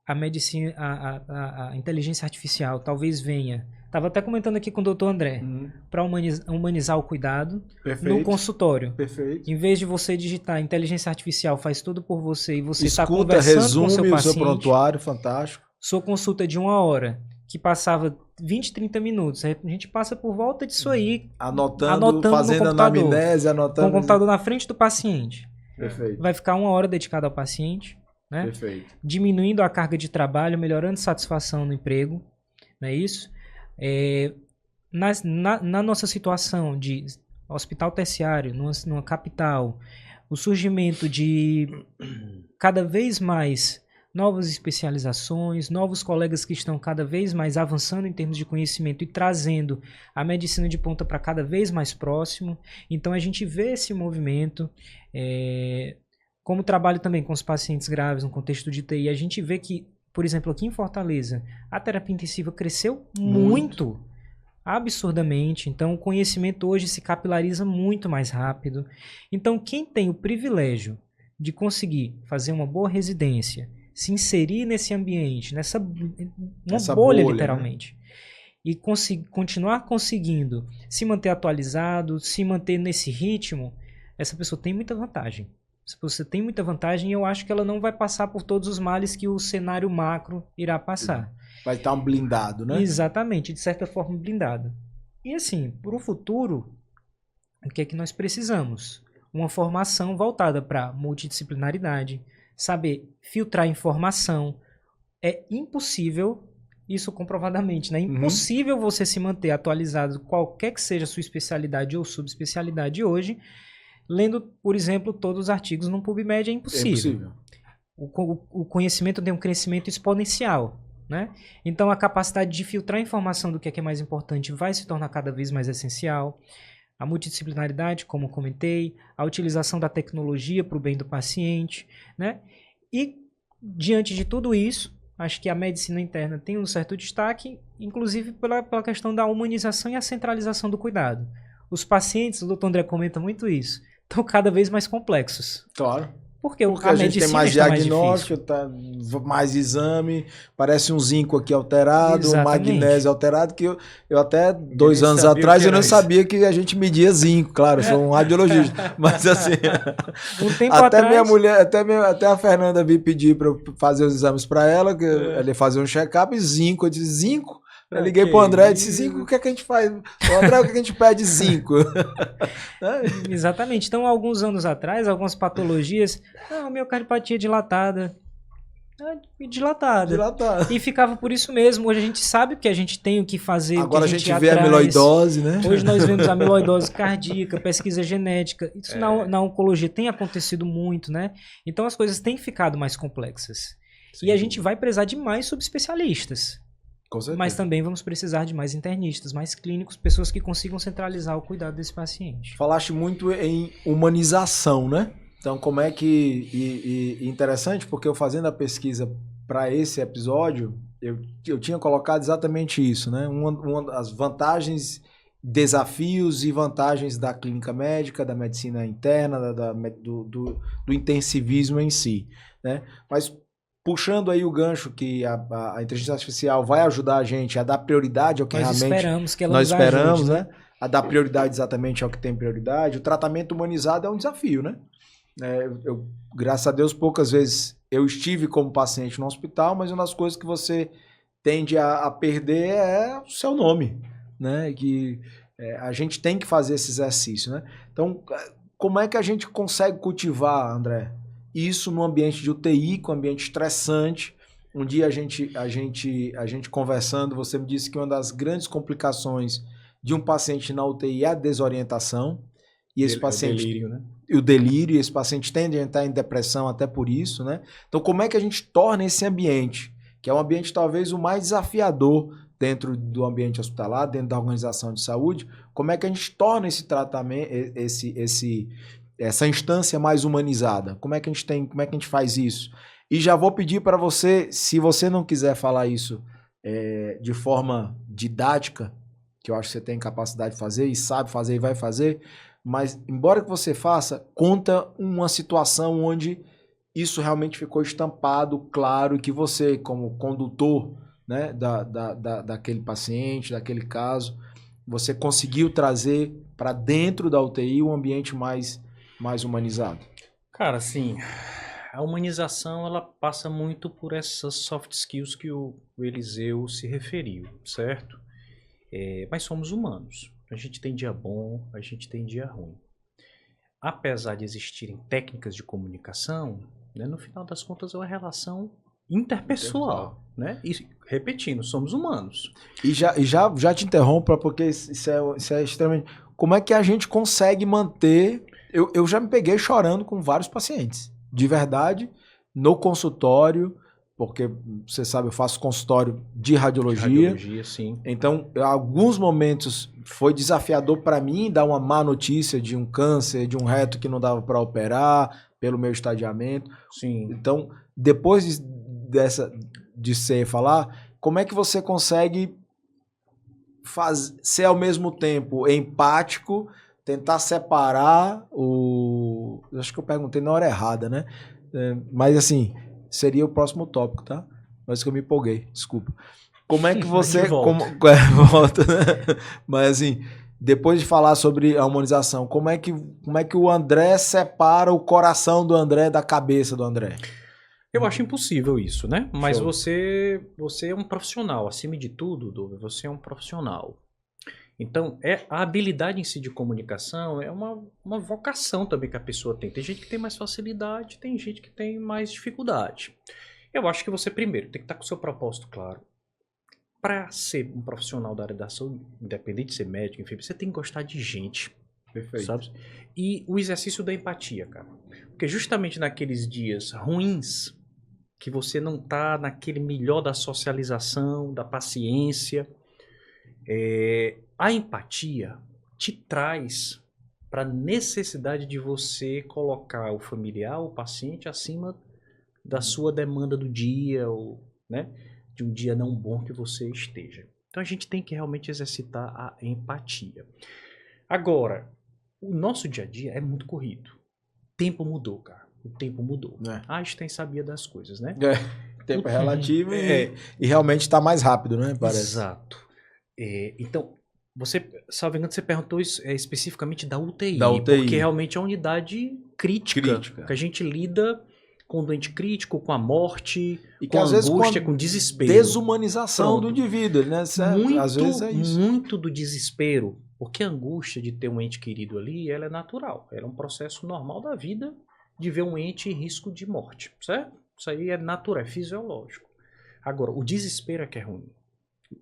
S2: a medicina, a inteligência artificial talvez venha. Estava até comentando aqui com o doutor André, para humanizar o cuidado.
S1: Perfeito.
S2: No consultório.
S1: Perfeito.
S2: Em vez de você digitar inteligência artificial faz tudo por você e você está
S1: escuta,
S2: conversando
S1: resume
S2: com o seu paciente.
S1: O seu prontuário, fantástico.
S2: Sua consulta de 1 hora, que passava 20, 30 minutos. A gente passa por volta disso aí.
S1: Anotando fazendo anamnese, anotando.
S2: Com o computador na frente do paciente.
S1: Perfeito.
S2: Vai ficar 1 hora dedicada ao paciente. Né?
S1: Perfeito.
S2: Diminuindo a carga de trabalho, melhorando a satisfação no emprego, não é isso? Na nossa situação de hospital terciário, numa capital, o surgimento de cada vez mais novas especializações, novos colegas que estão cada vez mais avançando em termos de conhecimento e trazendo a medicina de ponta para cada vez mais próximo. Então a gente vê esse movimento. Como trabalho também com os pacientes graves no contexto de TI, a gente vê que, por exemplo, aqui em Fortaleza, a terapia intensiva cresceu muito, absurdamente. Então, o conhecimento hoje se capilariza muito mais rápido. Então, quem tem o privilégio de conseguir fazer uma boa residência, se inserir nesse ambiente, nessa bolha, literalmente, né? E continuar conseguindo se manter atualizado, se manter nesse ritmo, essa pessoa tem muita vantagem. Se você tem muita vantagem, eu acho que ela não vai passar por todos os males que o cenário macro irá passar.
S1: Vai estar blindado, né?
S2: Exatamente, de certa forma blindado. E assim, para o futuro, o que é que nós precisamos? Uma formação voltada para multidisciplinaridade, saber filtrar informação. É impossível, isso comprovadamente, né? É impossível você se manter atualizado, qualquer que seja a sua especialidade ou subespecialidade hoje, lendo, por exemplo, todos os artigos no PubMed é impossível. o conhecimento tem um crescimento exponencial, né? Então a capacidade de filtrar a informação do que é mais importante vai se tornar cada vez mais essencial. A multidisciplinaridade, como comentei, a utilização da tecnologia para o bem do paciente, né? E diante de tudo isso, acho que a medicina interna tem um certo destaque, inclusive pela questão da humanização e a centralização do cuidado. Os pacientes, o Dr. André comenta muito isso, estão cada vez mais complexos.
S1: Claro.
S2: Porque
S1: a gente tem mais diagnóstico, mais exame, parece um zinco aqui alterado, um magnésio alterado, que eu até 2 anos atrás eu não sabia que a gente media zinco, claro, eu sou um radiologista, mas assim, até minha mulher, até a Fernanda veio pedir para eu fazer os exames para ela, que ela ia fazer um check-up, zinco, eu disse, zinco? Eu liguei pro André e disse, zinco, o que é que a gente faz? O André, o que é que a gente pede zinco?
S2: Exatamente. Então, alguns anos atrás, algumas patologias, miocardiopatia dilatada. Dilatada. E ficava por isso mesmo. Hoje a gente sabe o que a gente tem o que fazer.
S1: Agora a gente vê a amiloidose, né?
S2: Hoje nós vemos a amiloidose cardíaca, pesquisa genética. Isso na oncologia tem acontecido muito, né? Então as coisas têm ficado mais complexas. Sim. E a gente vai precisar de mais subespecialistas.
S1: Com certeza.
S2: Mas também vamos precisar de mais internistas, mais clínicos, pessoas que consigam centralizar o cuidado desse paciente.
S1: Falaste muito em humanização, né? Então, como é que... E interessante, porque eu fazendo a pesquisa para esse episódio, eu tinha colocado exatamente isso, né? Uma das vantagens, desafios e vantagens da clínica médica, da medicina interna, do intensivismo em si, né? Mas... puxando aí o gancho que a inteligência artificial vai ajudar a gente a dar prioridade ao que
S2: nós
S1: realmente
S2: esperamos que ela
S1: nós esperamos,
S2: ajude,
S1: né? A dar prioridade exatamente ao que tem prioridade. O tratamento humanizado é um desafio, né? Graças a Deus, poucas vezes eu estive como paciente no hospital, mas uma das coisas que você tende a perder é o seu nome, né? Que a gente tem que fazer esse exercício, né? Então, como é que a gente consegue cultivar, André? Isso no ambiente de UTI, com um ambiente estressante. Um dia a gente conversando, você me disse que uma das grandes complicações de um paciente na UTI é a desorientação. E esse paciente...
S3: O delírio, né?
S1: O delírio, esse paciente tende a entrar em depressão até por isso, né? Então, como é que a gente torna esse ambiente, que é um ambiente talvez o mais desafiador dentro do ambiente hospitalar, dentro da organização de saúde, como é que a gente torna esse tratamento, essa instância mais humanizada? Como é que a gente faz isso? E já vou pedir para você, se você não quiser falar isso de forma didática, que eu acho que você tem capacidade de fazer e sabe fazer e vai fazer, mas embora que você faça, conta uma situação onde isso realmente ficou estampado, claro, e que você, como condutor, né, daquele paciente, daquele caso, você conseguiu trazer para dentro da UTI um ambiente mais humanizado.
S3: Cara, assim, a humanização ela passa muito por essas soft skills que o Eliseu se referiu, certo? Mas somos humanos. A gente tem dia bom, a gente tem dia ruim. Apesar de existirem técnicas de comunicação, né, no final das contas é uma relação interpessoal, né? E repetindo, somos humanos.
S1: E já te interrompo, porque isso é extremamente... Como é que a gente consegue manter... Eu já me peguei chorando com vários pacientes, de verdade, no consultório, porque você sabe, eu faço consultório de radiologia.
S3: Sim.
S1: Então, em alguns momentos foi desafiador para mim dar uma má notícia de um câncer, de um reto que não dava para operar, pelo meu estadiamento.
S3: Sim.
S1: Então, depois de você falar, como é que você consegue ser ao mesmo tempo empático, tentar separar o... Acho que eu perguntei na hora errada, né? Mas assim, seria o próximo tópico, tá? Mas que eu me empolguei, desculpa. Como é que você... volta, né? Mas assim, depois de falar sobre a humanização, como é que o André separa o coração do André da cabeça do André?
S3: Eu acho impossível isso, né? Mas você é um profissional. Acima de tudo, Douglas, você é um profissional. Então, a habilidade em si de comunicação é uma vocação também que a pessoa tem. Tem gente que tem mais facilidade, tem gente que tem mais dificuldade. Eu acho que você, primeiro, tem que estar com o seu propósito claro. Para ser um profissional da área da saúde, independente de ser médico, enfim, você tem que gostar de gente.
S1: Perfeito.
S3: Sabe? E o exercício da empatia, cara. Porque justamente naqueles dias ruins, que você não está naquele melhor da socialização, da paciência. A empatia te traz para a necessidade de você colocar o familiar, o paciente, acima da sua demanda do dia, ou, né, de um dia não bom que você esteja. Então a gente tem que realmente exercitar a empatia. Agora, o nosso dia a dia é muito corrido. O tempo mudou, cara. O tempo mudou. Einstein sabia das coisas, né?
S1: O tempo é relativo e realmente está mais rápido, né? Parece.
S3: Exato. Então, você, salvo engano, você perguntou especificamente da UTI, porque realmente é uma unidade crítica. Que a gente lida com o doente crítico, com a morte,
S1: e
S3: com a angústia, com o desespero.
S1: Desumanização do indivíduo, né? Às vezes é isso.
S3: Muito do desespero, porque a angústia de ter um ente querido ali, ela é natural. Ela é um processo normal da vida de ver um ente em risco de morte, certo? Isso aí é natural, é fisiológico. Agora, o desespero é que é ruim.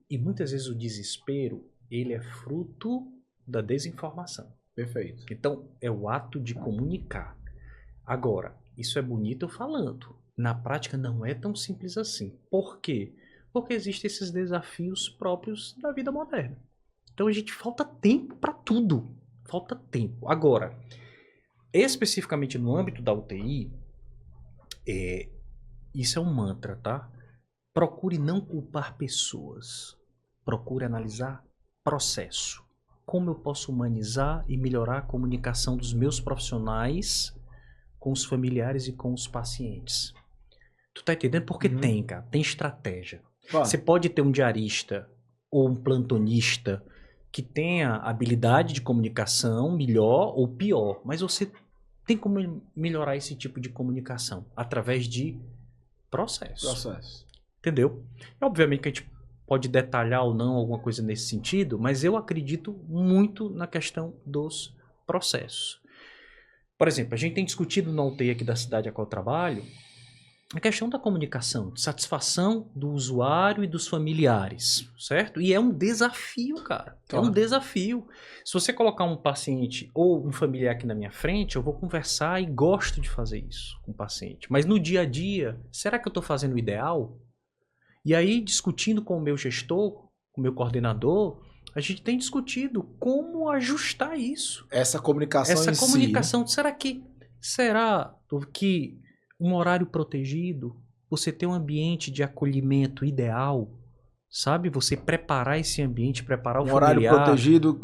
S3: E muitas vezes o desespero, ele é fruto da desinformação.
S1: Perfeito.
S3: Então, é o ato de comunicar. Agora, isso é bonito falando. Na prática, não é tão simples assim. Por quê? Porque existem esses desafios próprios da vida moderna. Então, a gente falta tempo para tudo. Falta tempo. Agora, especificamente no âmbito da UTI, isso é um mantra, tá? Procure não culpar pessoas. Procure analisar processo. Como eu posso humanizar e melhorar a comunicação dos meus profissionais com os familiares e com os pacientes. Tu tá entendendo? Porque tem, cara. Tem estratégia. Claro. Você pode ter um diarista ou um plantonista que tenha habilidade de comunicação melhor ou pior, mas você tem como melhorar esse tipo de comunicação através de processo. Entendeu? Obviamente que a gente pode detalhar ou não alguma coisa nesse sentido, mas eu acredito muito na questão dos processos. Por exemplo, a gente tem discutido na UTI aqui da cidade a qual eu trabalho a questão da comunicação, de satisfação do usuário e dos familiares, certo? E é um desafio, cara. Claro. É um desafio. Se você colocar um paciente ou um familiar aqui na minha frente, eu vou conversar e gosto de fazer isso com o paciente. Mas no dia a dia, será que eu estou fazendo o ideal? E aí, discutindo com o meu gestor, com o meu coordenador, a gente tem discutido como ajustar isso.
S1: Essa comunicação em
S3: comunicação, si, né? Será que um horário protegido, você ter um ambiente de acolhimento ideal, sabe? Você preparar esse ambiente, preparar o familiar.
S1: Horário protegido,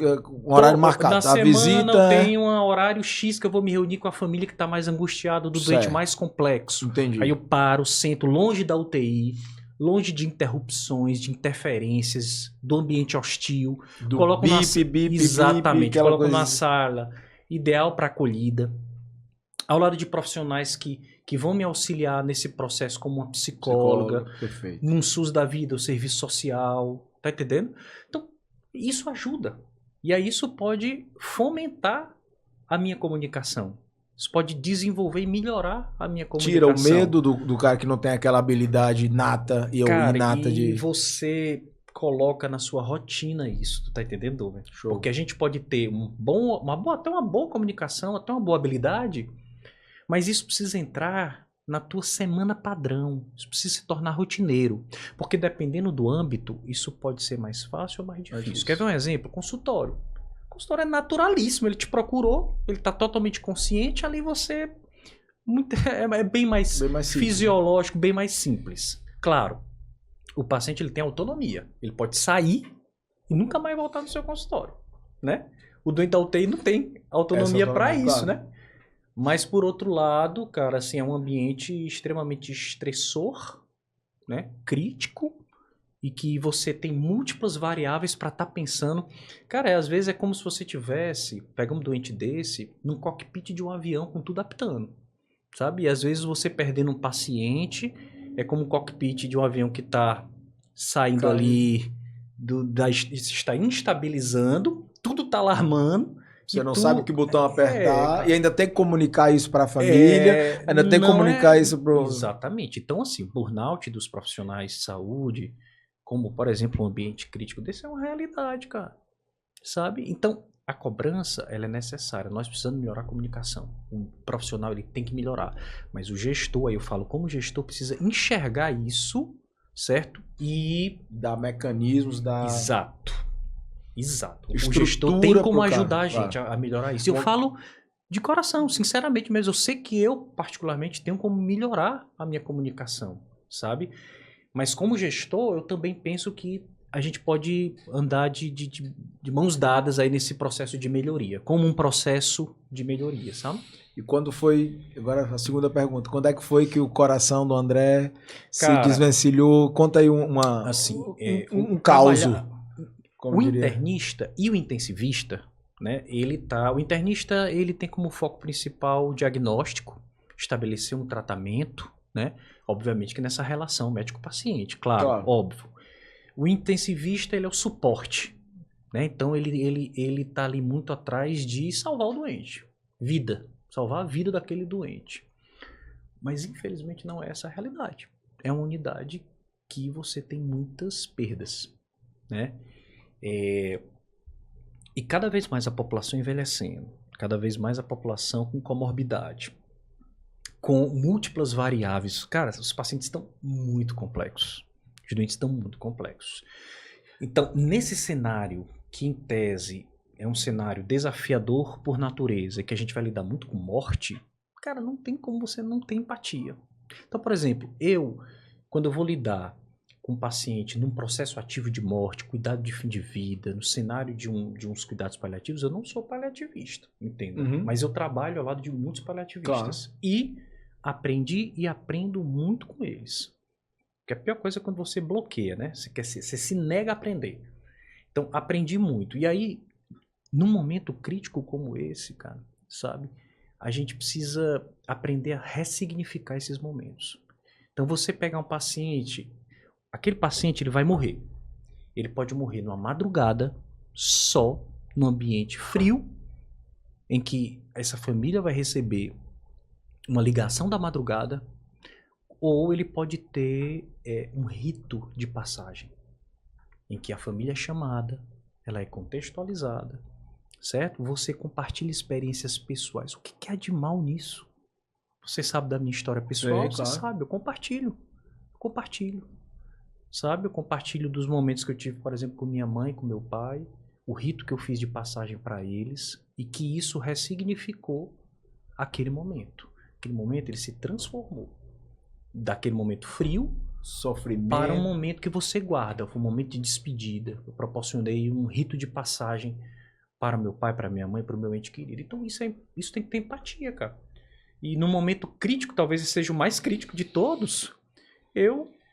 S1: um horário marcado.
S3: Na semana visita... eu tenho um horário X que eu vou me reunir com a família que está mais angustiada, do doente mais complexo.
S1: Entendi.
S3: Aí eu paro, sento longe da UTI, longe de interrupções, de interferências, do ambiente hostil.
S1: Do
S3: coloco
S1: bip,
S3: exatamente, coloco na sala ideal para acolhida. Ao lado de profissionais que vão me auxiliar nesse processo como uma psicóloga, num SUS da vida, o serviço social, tá entendendo? Então, isso ajuda. E aí isso pode fomentar a minha comunicação. Isso pode desenvolver e melhorar a minha comunicação.
S1: Tira o medo do cara que não tem aquela habilidade nata e inata de...
S3: E você coloca na sua rotina isso, tu tá entendendo, velho? Porque a gente pode ter até uma boa comunicação, até uma boa habilidade, mas isso precisa entrar na tua semana padrão. Isso precisa se tornar rotineiro. Porque dependendo do âmbito, isso pode ser mais fácil ou mais difícil. Quer ver um exemplo? Consultório. O consultório é naturalíssimo. Ele te procurou, ele está totalmente consciente, ali você... É bem mais fisiológico, bem mais simples. Claro, o paciente ele tem autonomia. Ele pode sair e nunca mais voltar no seu consultório, né? O doente da UTI não tem autonomia para isso, né? Mas, por outro lado, cara, assim, é um ambiente extremamente estressor, né? Crítico, e que você tem múltiplas variáveis para estar pensando. Cara, às vezes é como se você tivesse, pega um doente desse, num cockpit de um avião com tudo apitando, sabe? E às vezes você perdendo um paciente, é como um cockpit de um avião que está saindo ali, está instabilizando, tudo está alarmando.
S1: Você não sabe que botão apertar e ainda tem que comunicar isso para a família, ainda tem que comunicar isso para o...
S3: Exatamente. Então, assim, o burnout dos profissionais de saúde, como, por exemplo, um ambiente crítico desse, é uma realidade, cara. Sabe? Então, A cobrança, ela é necessária. Nós precisamos melhorar a comunicação. Um profissional, ele tem que melhorar. Mas o gestor, aí eu falo, como gestor, precisa enxergar isso, certo? E...
S1: Dar mecanismos, dar...
S3: Exato. O gestor tem como ajudar a gente a melhorar isso. Eu
S1: Bom,
S3: falo de coração, sinceramente, mas eu sei que eu, particularmente, tenho como melhorar a minha comunicação, sabe? Mas como gestor, eu também penso que a gente pode andar de mãos dadas aí nesse processo de melhoria, como um processo de melhoria, sabe?
S1: E quando foi, agora a segunda pergunta, quando é que foi que o coração do André
S3: Cara,
S1: se desvencilhou? Conta aí um caos.
S3: O internista e o intensivista, né, o internista, ele tem como foco principal o diagnóstico, estabelecer um tratamento, né, obviamente que nessa relação médico-paciente, claro, óbvio. O intensivista, ele é o suporte, né, então ele tá ali muito atrás de salvar o doente, salvar a vida daquele doente. Mas infelizmente não é essa a realidade. É uma unidade que você tem muitas perdas, né? E cada vez mais a população envelhecendo, cada vez mais a população com comorbidade, com múltiplas variáveis. Cara, os pacientes estão muito complexos. Os doentes estão muito complexos. Então, nesse cenário, que em tese é um cenário desafiador por natureza, que a gente vai lidar muito com morte, cara, não tem como você não ter empatia. Então, por exemplo, quando eu vou lidar com um paciente num processo ativo de morte, cuidado de fim de vida, no cenário de uns cuidados paliativos, eu não sou paliativista, entenda?
S1: Uhum.
S3: Mas eu trabalho ao lado de muitos paliativistas. Claro. E aprendi e aprendo muito com eles. Porque a pior coisa é quando você bloqueia, né? Você se nega a aprender. Então, aprendi muito. E aí, num momento crítico como esse, cara, sabe? A gente precisa aprender a ressignificar esses momentos. Então, você pegar um paciente... Aquele paciente, ele vai morrer. Ele pode morrer numa madrugada, só, num ambiente frio, em que essa família vai receber uma ligação da madrugada, ou ele pode ter um rito de passagem, em que a família é chamada, ela é contextualizada, certo? Você compartilha experiências pessoais. O que há de mal nisso? Você sabe da minha história pessoal? Você sabe, eu compartilho. Sabe, eu compartilho dos momentos que eu tive, por exemplo, com minha mãe, com meu pai, o rito que eu fiz de passagem para eles, e que isso ressignificou aquele momento. Aquele momento ele se transformou daquele momento frio, sofrimento, para um momento que você guarda, foi um momento de despedida. Eu proporcionei um rito de passagem para meu pai, para minha mãe, para o meu ente querido. Então isso tem que ter empatia, cara. E no momento crítico, talvez esse seja o mais crítico de todos,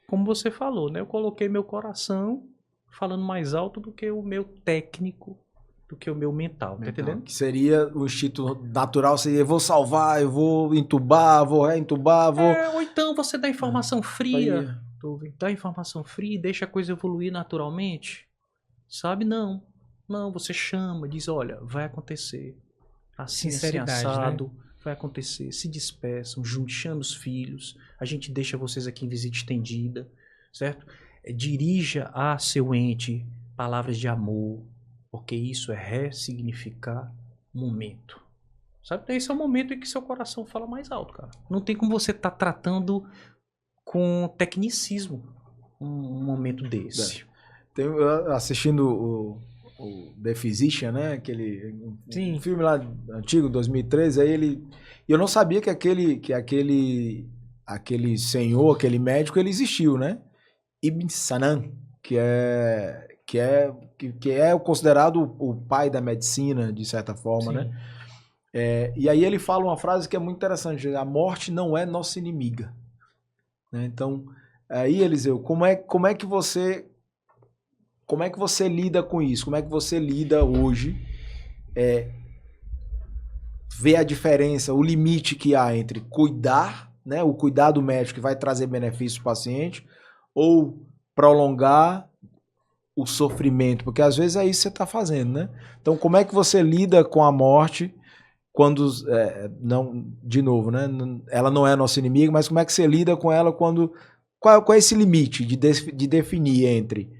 S3: como você falou, né? Eu coloquei meu coração falando mais alto do que o meu técnico, do que o meu mental, tá entendendo?
S1: Que seria o instinto natural, seria eu vou salvar, eu vou entubar, vou reentubar, vou...
S3: ou então você dá informação fria, dá informação fria e deixa a coisa evoluir naturalmente, sabe? Não, você chama, diz, olha, vai acontecer, assim, assado, né? Vai acontecer, se despeçam, chame os filhos, a gente deixa vocês aqui em visita estendida, certo? Dirija a seu ente palavras de amor, porque isso é ressignificar o momento, sabe? Esse é o momento em que seu coração fala mais alto, cara. Não tem como você estar tratando com tecnicismo um momento desse.
S1: Assistindo o The Physician, né? Aquele um filme lá antigo, 2013, aí eu não sabia que aquele senhor, aquele médico, ele existiu, né? Ibn Sina, que é considerado o pai da medicina, de certa forma, né? E aí ele fala uma frase que é muito interessante: a morte não é nossa inimiga. Né? Então, aí, Eliseu, como é que você lida com isso? Como é que você lida hoje, ver a diferença, o limite que há entre cuidar, né, o cuidado médico que vai trazer benefício para o paciente, ou prolongar o sofrimento? Porque às vezes é isso que você está fazendo, né? Então, como é que você lida com a morte quando, de novo, né, ela não é nossa inimiga, mas como é que você lida com ela quando... Qual é esse limite de definir entre...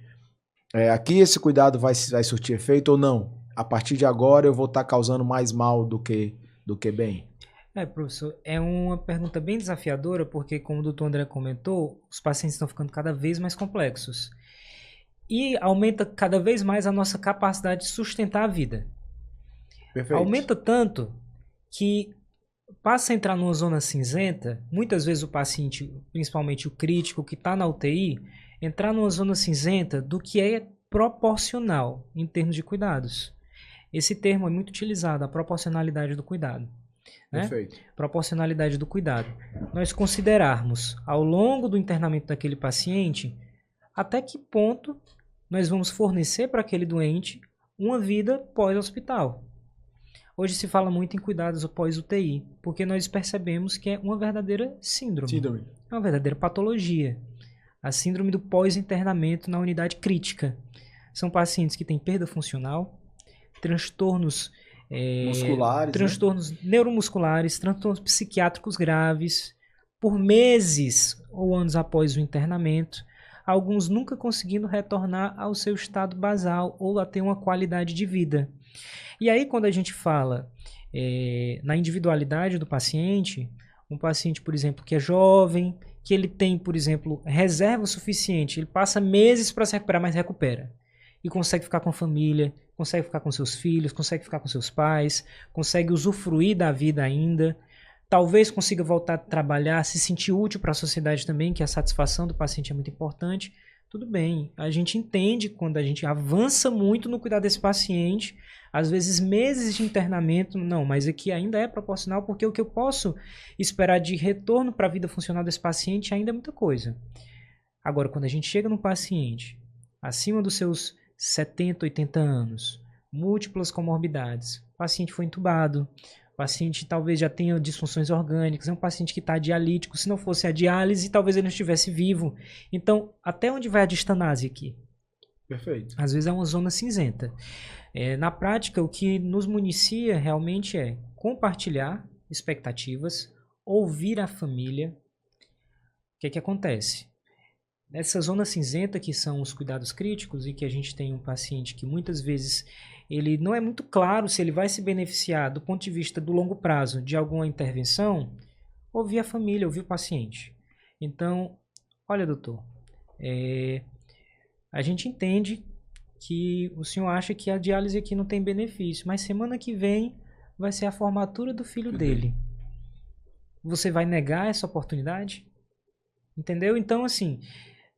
S1: aqui esse cuidado vai surtir efeito ou não? a partir de agora eu vou estar causando mais mal do que bem?
S2: Professor, é uma pergunta bem desafiadora, porque como o doutor André comentou, os pacientes estão ficando cada vez mais complexos. E aumenta cada vez mais a nossa capacidade de sustentar a vida.
S1: Perfeito.
S2: Aumenta tanto que passa a entrar numa zona cinzenta, muitas vezes o paciente, principalmente o crítico que está na UTI, entrar numa zona cinzenta do que é proporcional em termos de cuidados. Esse termo é muito utilizado, a proporcionalidade do cuidado. Né?
S1: Perfeito.
S2: Proporcionalidade do cuidado. Nós considerarmos, ao longo do internamento daquele paciente, até que ponto nós vamos fornecer para aquele doente uma vida pós-hospital. Hoje se fala muito em cuidados pós-UTI, porque nós percebemos que é uma verdadeira síndrome. É uma verdadeira patologia. A síndrome do pós-internamento na unidade crítica. São pacientes que têm perda funcional, transtornos
S1: musculares,
S2: transtornos neuromusculares, transtornos psiquiátricos graves, por meses ou anos após o internamento, alguns nunca conseguindo retornar ao seu estado basal ou a ter uma qualidade de vida. E aí, quando a gente fala na individualidade do paciente, um paciente, por exemplo, que é jovem, que ele tem, por exemplo, reserva suficiente, ele passa meses para se recuperar, mas recupera. E consegue ficar com a família, consegue ficar com seus filhos, consegue ficar com seus pais, consegue usufruir da vida ainda, talvez consiga voltar a trabalhar, se sentir útil para a sociedade também, que a satisfação do paciente é muito importante. Tudo bem, a gente entende quando a gente avança muito no cuidar desse paciente, às vezes meses de internamento, não, mas aqui ainda é proporcional, porque o que eu posso esperar de retorno para a vida funcional desse paciente ainda é muita coisa. Agora, quando a gente chega num paciente acima dos seus 70, 80 anos, múltiplas comorbidades, o paciente foi entubado, o paciente talvez já tenha disfunções orgânicas, é um paciente que está dialítico, se não fosse a diálise, talvez ele não estivesse vivo. Então, até onde vai a distanase aqui?
S1: Perfeito.
S2: Às vezes é uma zona cinzenta. Na prática, o que nos municia realmente é compartilhar expectativas, ouvir a família. O que acontece? Nessa zona cinzenta, que são os cuidados críticos, e que a gente tem um paciente que muitas vezes ele não é muito claro se ele vai se beneficiar do ponto de vista do longo prazo de alguma intervenção, ouvir a família, ouvir o paciente. Então, olha, doutor, a gente entende que o senhor acha que a diálise aqui não tem benefício, mas semana que vem vai ser a formatura do filho dele. Você vai negar essa oportunidade? Entendeu? Então, assim,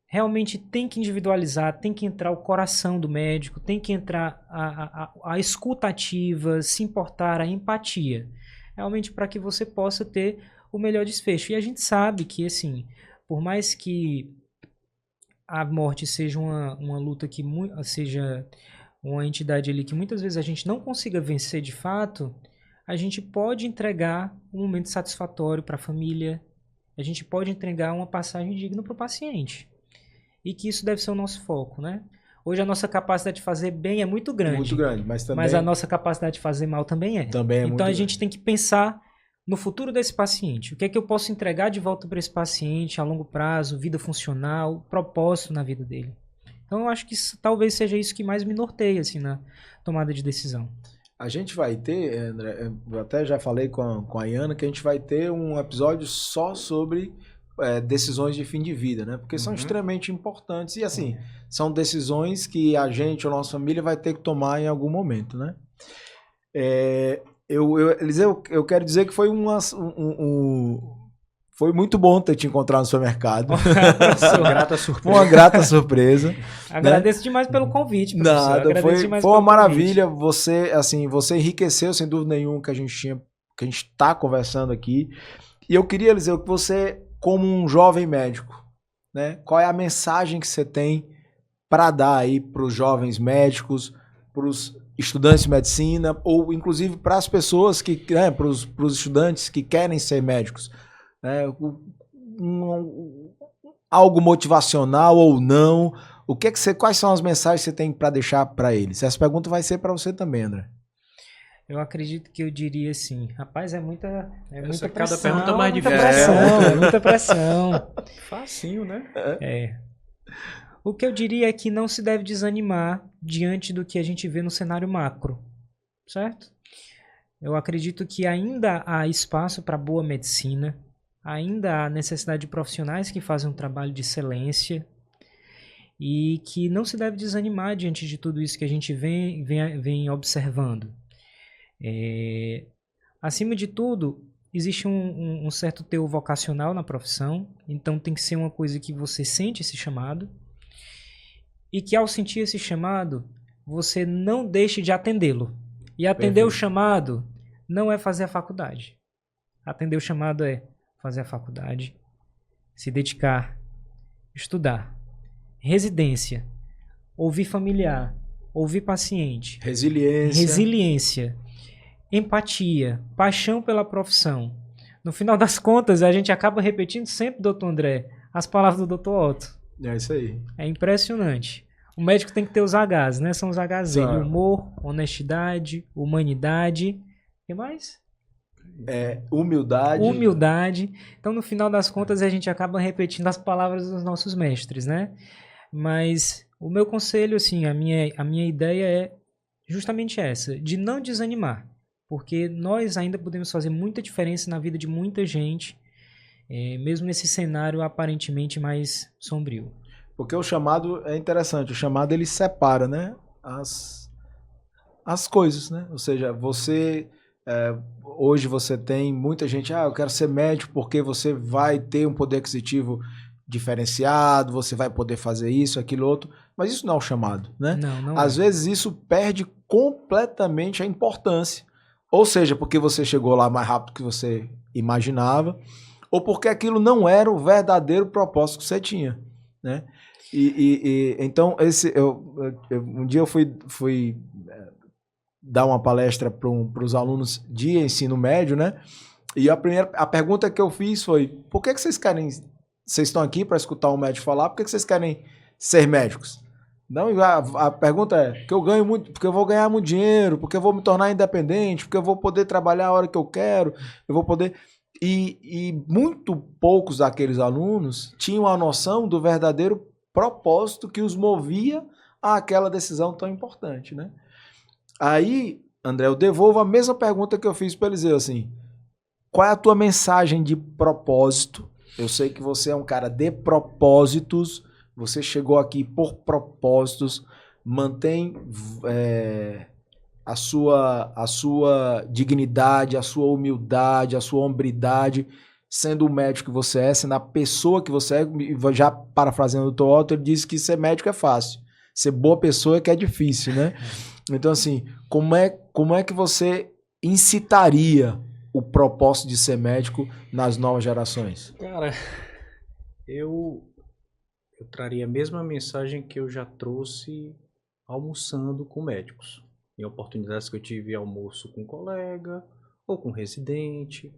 S2: realmente tem que individualizar, tem que entrar o coração do médico, tem que entrar a escuta ativa, se importar, a empatia. Realmente para que você possa ter o melhor desfecho. E a gente sabe que, assim, por mais que a morte seja uma luta que seja uma entidade ali que muitas vezes a gente não consiga vencer de fato, a gente pode entregar um momento satisfatório para a família, a gente pode entregar uma passagem digna para o paciente. E que isso deve ser o nosso foco, né? Hoje a nossa capacidade de fazer bem é muito grande.
S1: Muito grande, mas também...
S2: Mas a nossa capacidade de fazer mal também é.
S1: Também é
S2: então
S1: muito
S2: a gente
S1: grande.
S2: tem que pensar no futuro desse paciente. O que é que eu posso entregar de volta para esse paciente a longo prazo, vida funcional, propósito na vida dele. Então eu acho que talvez seja isso que mais me norteia assim, na tomada de decisão.
S1: A gente vai ter, André, eu até já falei com a Iana, que a gente vai ter um episódio só sobre decisões de fim de vida, né? Porque são extremamente importantes e, assim, são decisões que a gente ou a nossa família vai ter que tomar em algum momento, né? Eliseu, eu quero dizer que foi foi muito bom ter te encontrado no supermercado.
S3: Uma grata surpresa.
S1: Uma grata surpresa.
S2: Agradeço demais pelo convite, professor.
S1: Nada, foi uma maravilha. Você enriqueceu, sem dúvida nenhuma, que a gente está conversando aqui. E eu queria, Eliseu, que você, como um jovem médico, né, qual é a mensagem que você tem para dar aí para os jovens médicos, para os estudantes de medicina, ou inclusive para as pessoas para os estudantes que querem ser médicos, né? Algo motivacional ou não? Quais são as mensagens que você tem para deixar para eles? Essa pergunta vai ser para você também, André.
S2: Eu acredito que eu diria assim, rapaz, é muita pressão.
S3: Cada pergunta mais
S2: muita
S3: difícil.
S2: pressão, é muita pressão.
S3: Facinho, né?
S2: O que eu diria é que não se deve desanimar diante do que a gente vê no cenário macro. certo? Eu acredito que ainda há espaço para boa medicina, ainda há necessidade de profissionais que fazem um trabalho de excelência e que não se deve desanimar diante de tudo isso que a gente vem observando. Acima de tudo, existe um certo teor vocacional na profissão, então tem que ser uma coisa que você sente esse chamado e que ao sentir esse chamado, você não deixe de atendê-lo. E atender o chamado não é fazer a faculdade. Atender o chamado é fazer a faculdade, se dedicar, estudar, residência, ouvir familiar, ouvir paciente, resiliência, empatia, paixão pela profissão. No final das contas, a gente acaba repetindo sempre, doutor André, as palavras do Dr. Otto.
S1: É isso aí.
S2: É impressionante. O médico tem que ter os Hs, né? São os Hs dele. Humor, honestidade, humanidade. O que mais? Humildade. Então, no final das contas, a gente acaba repetindo as palavras dos nossos mestres, né? Mas o meu conselho, assim, a minha ideia é justamente essa, de não desanimar. Porque nós ainda podemos fazer muita diferença na vida de muita gente, mesmo nesse cenário aparentemente mais sombrio.
S1: Porque o chamado é interessante, o chamado ele separa, né, as coisas, né? Ou seja, hoje você tem muita gente, eu quero ser médico porque você vai ter um poder aquisitivo diferenciado, você vai poder fazer isso, aquilo, outro, mas isso não é o chamado, né?
S2: Não
S1: Às vezes isso perde completamente a importância. Ou seja, porque você chegou lá mais rápido que você imaginava, ou porque aquilo não era o verdadeiro propósito que você tinha, né? Então, um dia eu fui dar uma palestra para os alunos de ensino médio, né? E a pergunta que eu fiz foi: por que vocês estão aqui para escutar um médico falar, por que vocês querem ser médicos? Não, a pergunta é, porque eu ganho muito, porque eu vou ganhar muito dinheiro, porque eu vou me tornar independente, porque eu vou poder trabalhar a hora que eu quero, eu vou poder... E muito poucos daqueles alunos tinham a noção do verdadeiro propósito que os movia àquela decisão tão importante, né? Aí, André, eu devolvo a mesma pergunta que eu fiz para eles, assim, qual é a tua mensagem de propósito? Eu sei que você é um cara de propósitos, você chegou aqui por propósitos, mantém a sua dignidade, a sua humildade, a sua hombridade, sendo o médico que você é, sendo a pessoa que você é. Já parafraseando o Dr. Otto, ele disse que ser médico é fácil, ser boa pessoa é que é difícil, né? Então, assim, como é que você incitaria o propósito de ser médico nas novas gerações?
S3: Cara, eu traria a mesma mensagem que eu já trouxe almoçando com médicos. Em oportunidades que eu tive almoço com colega ou com residente.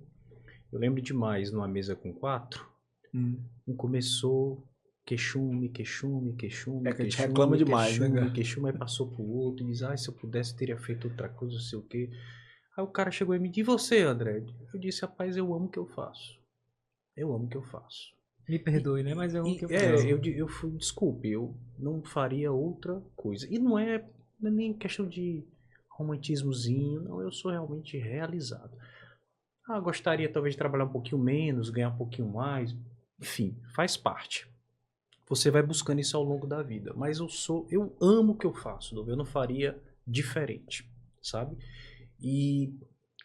S3: Eu lembro demais, numa mesa com 4, um começou queixume.
S1: É que a gente reclama demais, né, cara?
S3: Queixume, aí passou pro outro e diz, se eu pudesse teria feito outra coisa, não sei o quê. Aí o cara chegou e me disse, e você, André? Eu disse, rapaz, eu amo o que eu faço. Eu amo o que eu faço.
S2: Me perdoe, né? Mas eu amo o que eu faço.
S3: Eu fui, desculpe, eu não faria outra coisa. E não é nem questão de romantismozinho, não, eu sou realmente realizado. Gostaria talvez de trabalhar um pouquinho menos, ganhar um pouquinho mais, enfim, faz parte. Você vai buscando isso ao longo da vida, mas eu amo o que eu faço, eu não faria diferente, sabe? E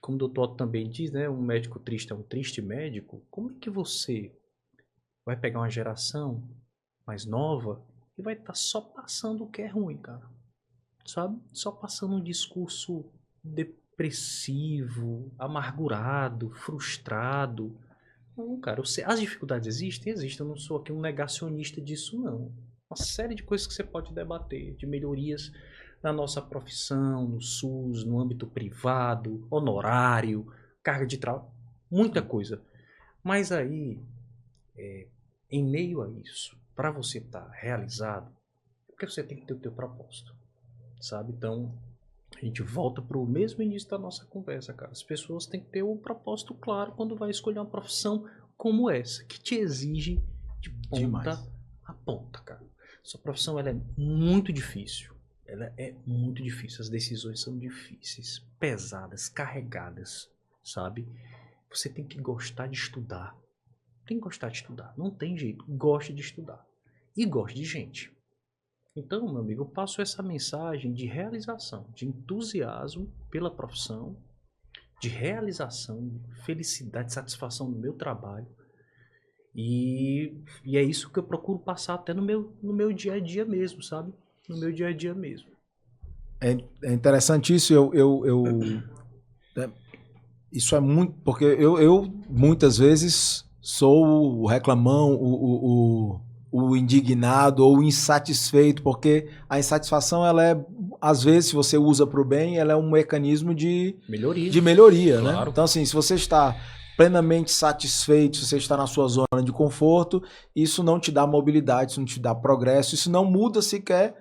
S3: como o doutor Otto também diz, né, um médico triste é um triste médico. Como é que você vai pegar uma geração mais nova e vai estar só passando o que é ruim, cara? Sabe? Só passando um discurso depressivo, amargurado, frustrado. Não, cara, as dificuldades existem? Existem. Eu não sou aqui um negacionista disso, não. Uma série de coisas que você pode debater, de melhorias na nossa profissão, no SUS, no âmbito privado, honorário, carga de trabalho, muita coisa. Mas aí, em meio a isso, para você estar realizado, porque você tem que ter o teu propósito, sabe? Então, a gente volta para o mesmo início da nossa conversa, cara. As pessoas têm que ter um propósito claro quando vai escolher uma profissão como essa, que te exige de ponta a ponta, cara. Sua profissão ela é muito difícil. ela é muito difícil. As decisões são difíceis, pesadas, carregadas, sabe? Você tem que gostar de estudar. Tem que gostar de estudar. Não tem jeito. Goste de estudar. E goste de gente. Então, meu amigo, eu passo essa mensagem de realização, de entusiasmo pela profissão, de realização, de felicidade, satisfação no meu trabalho. E é isso que eu procuro passar até no meu dia a dia mesmo, sabe? No meu dia a dia mesmo.
S1: É interessante isso, isso é muito, porque eu muitas vezes sou o reclamão, o indignado ou o insatisfeito, porque a insatisfação, ela é, às vezes, se você usa para o bem, ela é um mecanismo de melhoria,
S3: claro.
S1: né? Então, assim, se você está plenamente satisfeito, se você está na sua zona de conforto, isso não te dá mobilidade, isso não te dá progresso, isso não muda sequer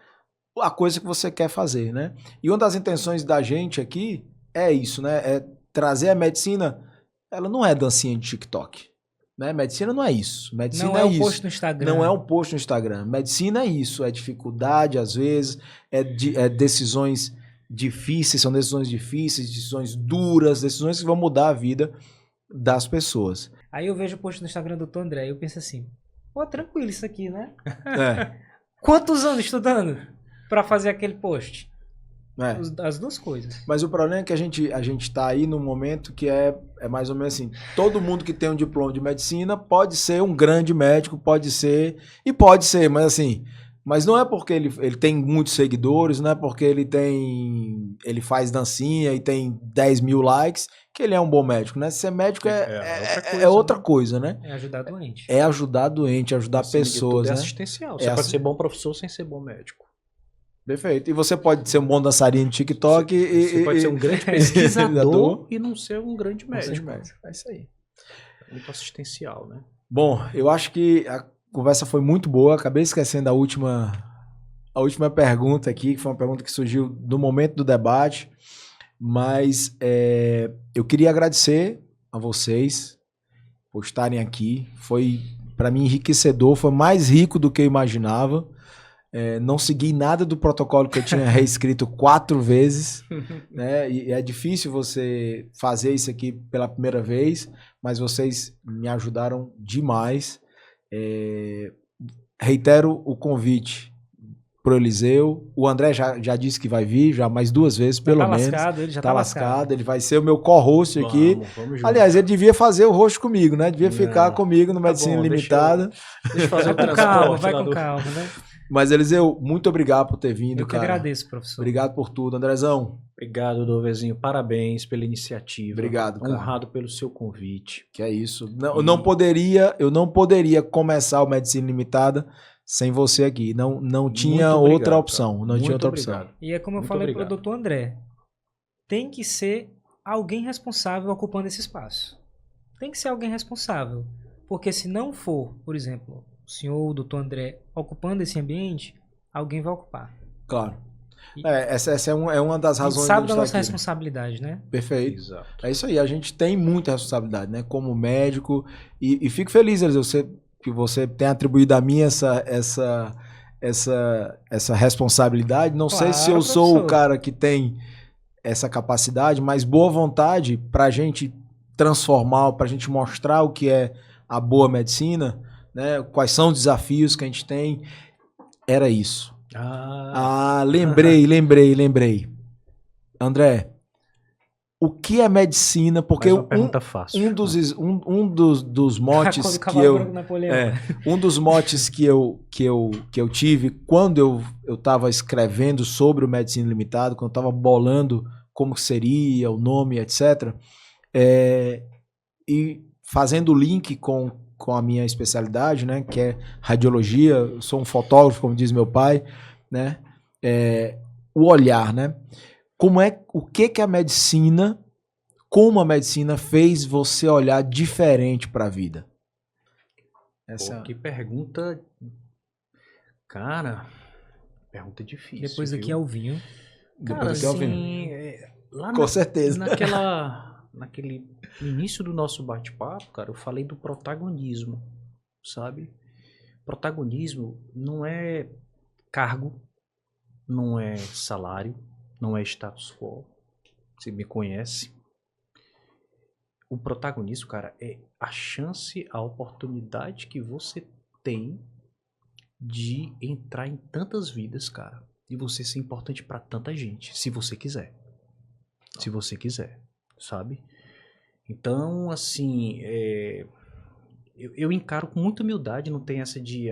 S1: a coisa que você quer fazer, né? E uma das intenções da gente aqui é isso, né? É trazer a medicina, ela não é dancinha de TikTok, né? Medicina não é isso. Medicina
S2: não é um post no Instagram.
S1: Não é um post no Instagram. Medicina é isso, é dificuldade às vezes, é decisões difíceis, são decisões difíceis, decisões duras, decisões que vão mudar a vida das pessoas.
S2: Aí eu vejo o post no Instagram do Dr. André e eu penso assim, pô, tranquilo isso aqui, né? Quantos anos estudando para fazer aquele post? As duas coisas.
S1: Mas o problema é que a gente tá aí num momento que é mais ou menos assim, todo mundo que tem um diploma de medicina pode ser um grande médico, pode ser, mas assim, mas não é porque ele tem muitos seguidores, não é porque ele faz dancinha e tem 10 mil likes, que ele é um bom médico, né? Ser médico é outra coisa, né?
S2: É ajudar doente.
S1: É ajudar doente, ajudar pessoas,
S3: tudo é
S1: né?
S3: assistencial. Você pode ser bom professor sem ser bom médico.
S1: Perfeito. E você pode ser um bom dançarino de TikTok
S3: você pode ser um grande pesquisador e não ser um grande médico.
S1: É isso aí.
S3: É muito assistencial, né?
S1: Bom, eu acho que a conversa foi muito boa. Acabei esquecendo a última pergunta aqui, que foi uma pergunta que surgiu no momento do debate. Mas eu queria agradecer a vocês por estarem aqui. Foi, para mim, enriquecedor. Foi mais rico do que eu imaginava. Não segui nada do protocolo que eu tinha reescrito 4 vezes, né? E é difícil você fazer isso aqui pela primeira vez, mas vocês me ajudaram demais. Reitero o convite pro Eliseu. O André já disse que vai vir, já mais 2 vezes, pelo menos.
S2: Ele já tá lascado.
S1: Ele vai ser o meu co-host aqui.
S3: Vamos
S1: Aliás, ele devia fazer o host comigo, né? Devia ficar comigo no Medicina Limitada.
S3: Deixa eu fazer o
S2: transporte. Vai com calma, né?
S1: Mas, Eliseu, muito obrigado por ter vindo,
S2: cara. Eu que agradeço, professor.
S1: Obrigado por tudo. Andrezão.
S3: Obrigado, Dovezinho. Parabéns pela iniciativa.
S1: Obrigado, cara.
S3: Honrado pelo seu convite.
S1: Que é isso. Eu não poderia começar o Medicina Limitada sem você aqui. Não tinha outra opção. Não tinha outra opção.
S2: E é como eu falei para o doutor André. Tem que ser alguém responsável ocupando esse espaço. Tem que ser alguém responsável. Porque se não for, por exemplo, o senhor, o doutor André, ocupando esse ambiente, alguém vai ocupar.
S1: Claro. Essa é uma das razões.
S2: A gente sabe da nossa responsabilidade, né?
S1: Perfeito. Exato. É isso aí. A gente tem muita responsabilidade, né? Como médico. E fico feliz, Eliseu, que você tem atribuído a mim essa responsabilidade. Não sei se eu sou o cara que tem essa capacidade, mas boa vontade para a gente transformar, para a gente mostrar o que é a boa medicina, né? Quais são os desafios que a gente tem. Era isso. Lembrei. André, o que é medicina? Porque um dos motes que eu tive quando eu estava escrevendo sobre o Medicina Limitada, quando eu estava bolando como seria o nome, etc. E fazendo o link com a minha especialidade, né, que é radiologia. Eu sou um fotógrafo, como diz meu pai, né? O olhar, né? Como a medicina, como a medicina fez você olhar diferente para a vida?
S3: Que pergunta, cara, pergunta difícil.
S2: Depois aqui é o vinho.
S3: Cara, assim,
S1: com certeza.
S3: Naquele início do nosso bate-papo, cara, eu falei do protagonismo, sabe? Protagonismo não é cargo, não é salário, não é status quo. Você me conhece. O protagonismo, cara, é a chance, a oportunidade que você tem de entrar em tantas vidas, cara. E você ser importante pra tanta gente, se você quiser. Se você quiser, sabe? Então, assim, eu encaro com muita humildade, não tem essa de,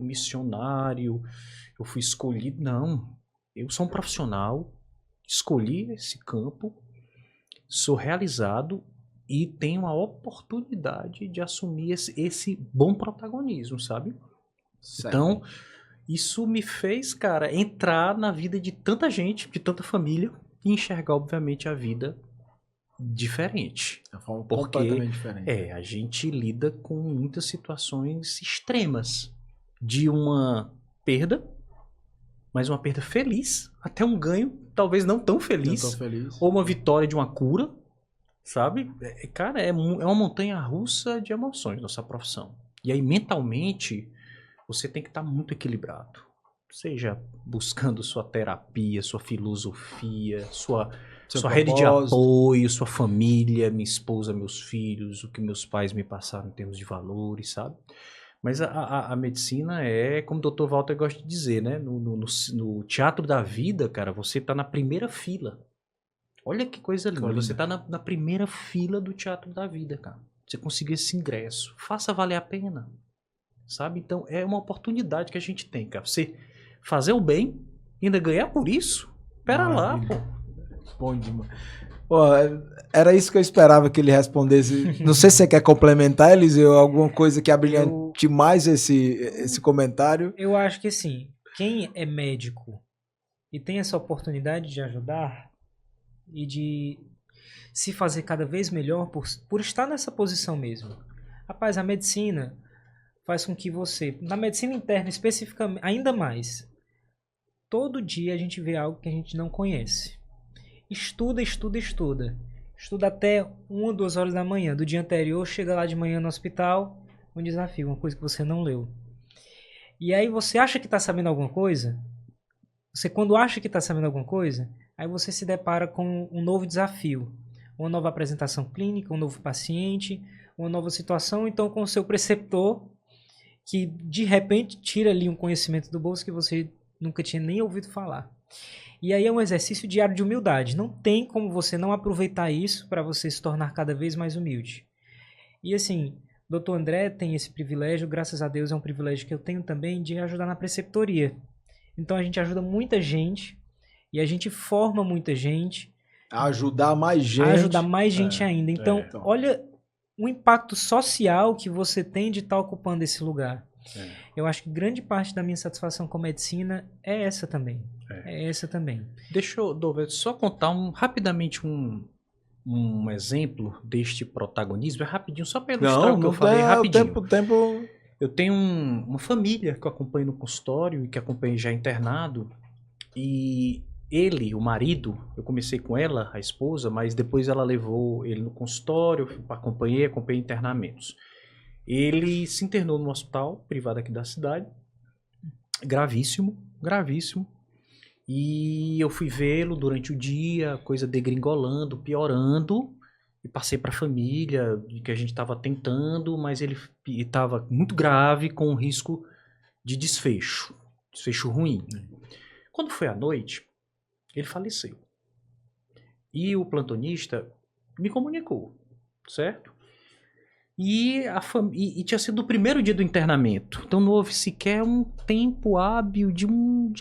S3: missionário, eu fui escolhido. Não, eu sou um profissional, escolhi esse campo, sou realizado e tenho a oportunidade de assumir esse bom protagonismo, sabe? Então, isso me fez, cara, entrar na vida de tanta gente, de tanta família e enxergar, obviamente, a vida diferente.
S1: De uma forma
S3: Porque
S1: completamente diferente.
S3: a gente lida com muitas situações extremas de uma perda, mas uma perda feliz, até um ganho, talvez não tão feliz,
S1: Eu tô feliz.
S3: ou uma vitória de uma cura, sabe? Cara, é uma montanha-russa de emoções nossa profissão. E aí, mentalmente, você tem que estar muito equilibrado. Seja buscando sua terapia, sua filosofia, sua rede de
S1: propósito.
S3: apoio, sua família, minha esposa, meus filhos, o que meus pais me passaram em termos de valores, sabe? Mas a medicina é, como o Dr. Walter gosta de dizer, né? No teatro da vida, cara, você tá na primeira fila. Olha que coisa linda. Você tá na primeira fila do teatro da vida, cara. Você conseguiu esse ingresso. Faça valer a pena. Sabe? Então é uma oportunidade que a gente tem, cara. Você fazer o bem e ainda ganhar por isso. Pera lá, pô.
S1: Bom demais. Pô, era isso que eu esperava que ele respondesse. Não sei se você quer complementar, Eliseu, alguma coisa que abrilhante mais esse comentário.
S2: Eu acho que assim, quem é médico e tem essa oportunidade de ajudar e de se fazer cada vez melhor por estar nessa posição mesmo. Rapaz, a medicina faz com que você, na medicina interna especificamente, ainda mais, todo dia a gente vê algo que a gente não conhece. Estuda, estuda, estuda. Estuda até 1 ou 2 horas da manhã. Do dia anterior, chega lá de manhã no hospital, um desafio, uma coisa que você não leu. E aí você acha que está sabendo alguma coisa? Você quando acha que está sabendo alguma coisa, aí você se depara com um novo desafio. Uma nova apresentação clínica, um novo paciente, uma nova situação, então com o seu preceptor, que de repente tira ali um conhecimento do bolso que você nunca tinha nem ouvido falar. E aí é um exercício diário de humildade. Não tem como você não aproveitar isso para você se tornar cada vez mais humilde. E assim, Dr. André tem esse privilégio, graças a Deus é um privilégio que eu tenho também, de ajudar na preceptoria. Então a gente ajuda muita gente e a gente forma muita gente.
S1: A ajudar mais gente.
S2: A ajudar mais gente ainda. Então, olha o impacto social que você tem de estar ocupando esse lugar. Eu acho que grande parte da minha satisfação com a medicina é essa também. É essa também.
S3: Deixa eu, Douglas, só contar rapidamente um exemplo deste protagonismo. É rapidinho, só para ilustrar o que eu falei rapidinho.
S1: O tempo...
S3: Eu tenho uma família que eu acompanho no consultório e que acompanho já internado. E ele, o marido, eu comecei com ela, a esposa, mas depois ela levou ele no consultório, acompanhei internamentos. Ele se internou no hospital privado aqui da cidade, gravíssimo. E eu fui vê-lo durante o dia, coisa degringolando, piorando, e passei para a família de que a gente estava tentando, mas ele estava muito grave, com risco de desfecho ruim. Quando foi à noite, ele faleceu. E o plantonista me comunicou, certo? E tinha sido o primeiro dia do internamento. Então não houve sequer um tempo hábil de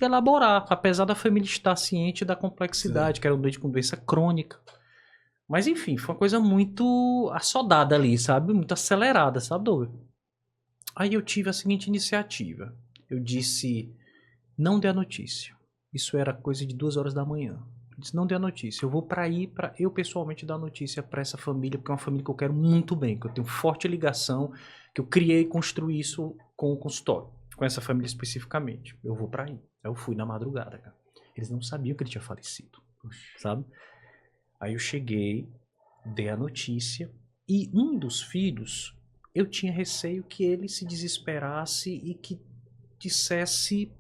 S3: elaborar, apesar da família estar ciente da complexidade, que era um doente com doença crônica. Mas enfim, foi uma coisa muito assodada ali, sabe? Muito acelerada, sabe, Douglas? Aí eu tive a seguinte iniciativa. Eu disse, não dê a notícia. Isso era coisa de 2 horas da manhã. Eu disse, não dê a notícia. Eu vou para eu pessoalmente dar a notícia para essa família, porque é uma família que eu quero muito bem, que eu tenho forte ligação, que eu criei e construí isso com o consultório, com essa família especificamente. Eu vou para aí. Aí eu fui na madrugada, cara. Eles não sabiam que ele tinha falecido, sabe? Aí eu cheguei, dei a notícia, e um dos filhos, eu tinha receio que ele se desesperasse e que dissesse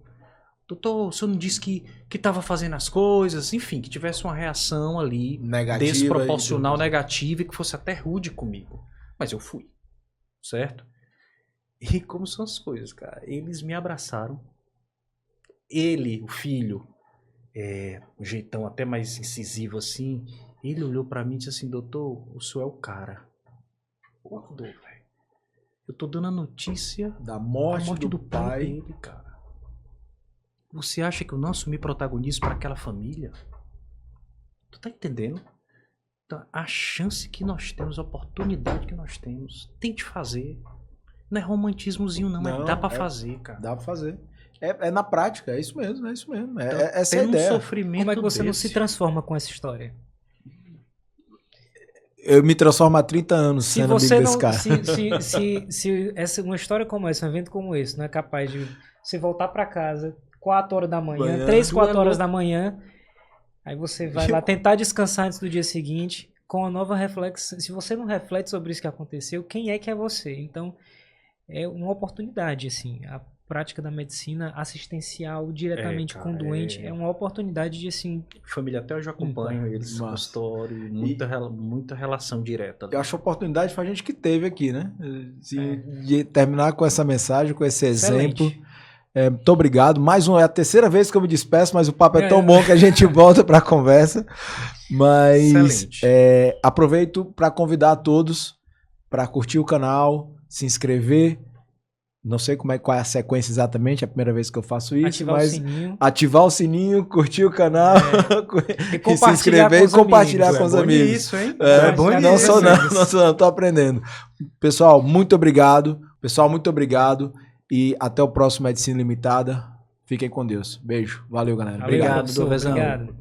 S3: doutor, o senhor não disse que estava fazendo as coisas, enfim, que tivesse uma reação ali
S1: Negativa
S3: desproporcional, negativa e que fosse até rude comigo. Mas eu fui, certo? E como são as coisas, cara? Eles me abraçaram. Ele, o filho, um jeitão até mais incisivo assim, ele olhou pra mim e disse assim, doutor, o senhor é o cara. Pô, velho. Eu tô dando a notícia
S1: Da morte do pai.
S3: dele, cara. Você acha que eu não assumi protagonismo para aquela família? Tu tá entendendo? Então, a chance que nós temos, a oportunidade que nós temos, tente fazer. Não é romantismozinho não,
S1: Não,
S3: mas dá pra fazer, cara.
S1: Dá pra fazer. É na prática, é isso mesmo, é isso mesmo. Essa é a
S3: Tem um
S1: ideia.
S3: sofrimento
S2: Como é que você não
S3: desse.
S2: se transforma com essa história?
S1: Eu me transformo há 30 anos
S2: Se
S1: sendo amigo
S2: você
S1: desse
S2: não,
S1: cara.
S2: se uma história como essa, um evento como esse, não é capaz de você voltar pra casa 4 horas da manhã, 3, 4 horas da manhã, aí você vai lá tentar descansar antes do dia seguinte, com a nova reflexão. Se você não reflete sobre isso que aconteceu, quem é que é você? Então, é uma oportunidade, assim, a prática da medicina assistencial diretamente
S3: cara,
S2: com o doente é uma oportunidade de, assim,
S3: Família, até hoje eu acompanho eles no
S1: Massa.
S3: consultório, muita relação direta.
S1: Eu acho a oportunidade pra gente que teve aqui, né? De terminar com essa mensagem, com esse exemplo.
S2: excelente.
S1: Muito obrigado. É a terceira vez que eu me despeço, mas o papo é tão bom que a gente volta para a conversa. Mas
S3: Excelente.
S1: aproveito para convidar a todos para curtir o canal, se inscrever. Não sei qual é a sequência exatamente, é a primeira vez que eu faço isso,
S2: Ativar
S1: mas
S2: o sininho.
S1: ativar o sininho, curtir o canal
S2: E
S1: e se inscrever e compartilhar com os amigos.
S3: Isso, hein?
S1: É,
S2: bom
S1: não
S2: nisso,
S1: sou não,
S2: amigos.
S1: não sou não, tô aprendendo. Pessoal, muito obrigado. E até o próximo Medicina Limitada. Fiquem com Deus. Beijo. Valeu, galera.
S3: Obrigado,
S2: professor.
S3: Dovezão.
S2: Obrigado.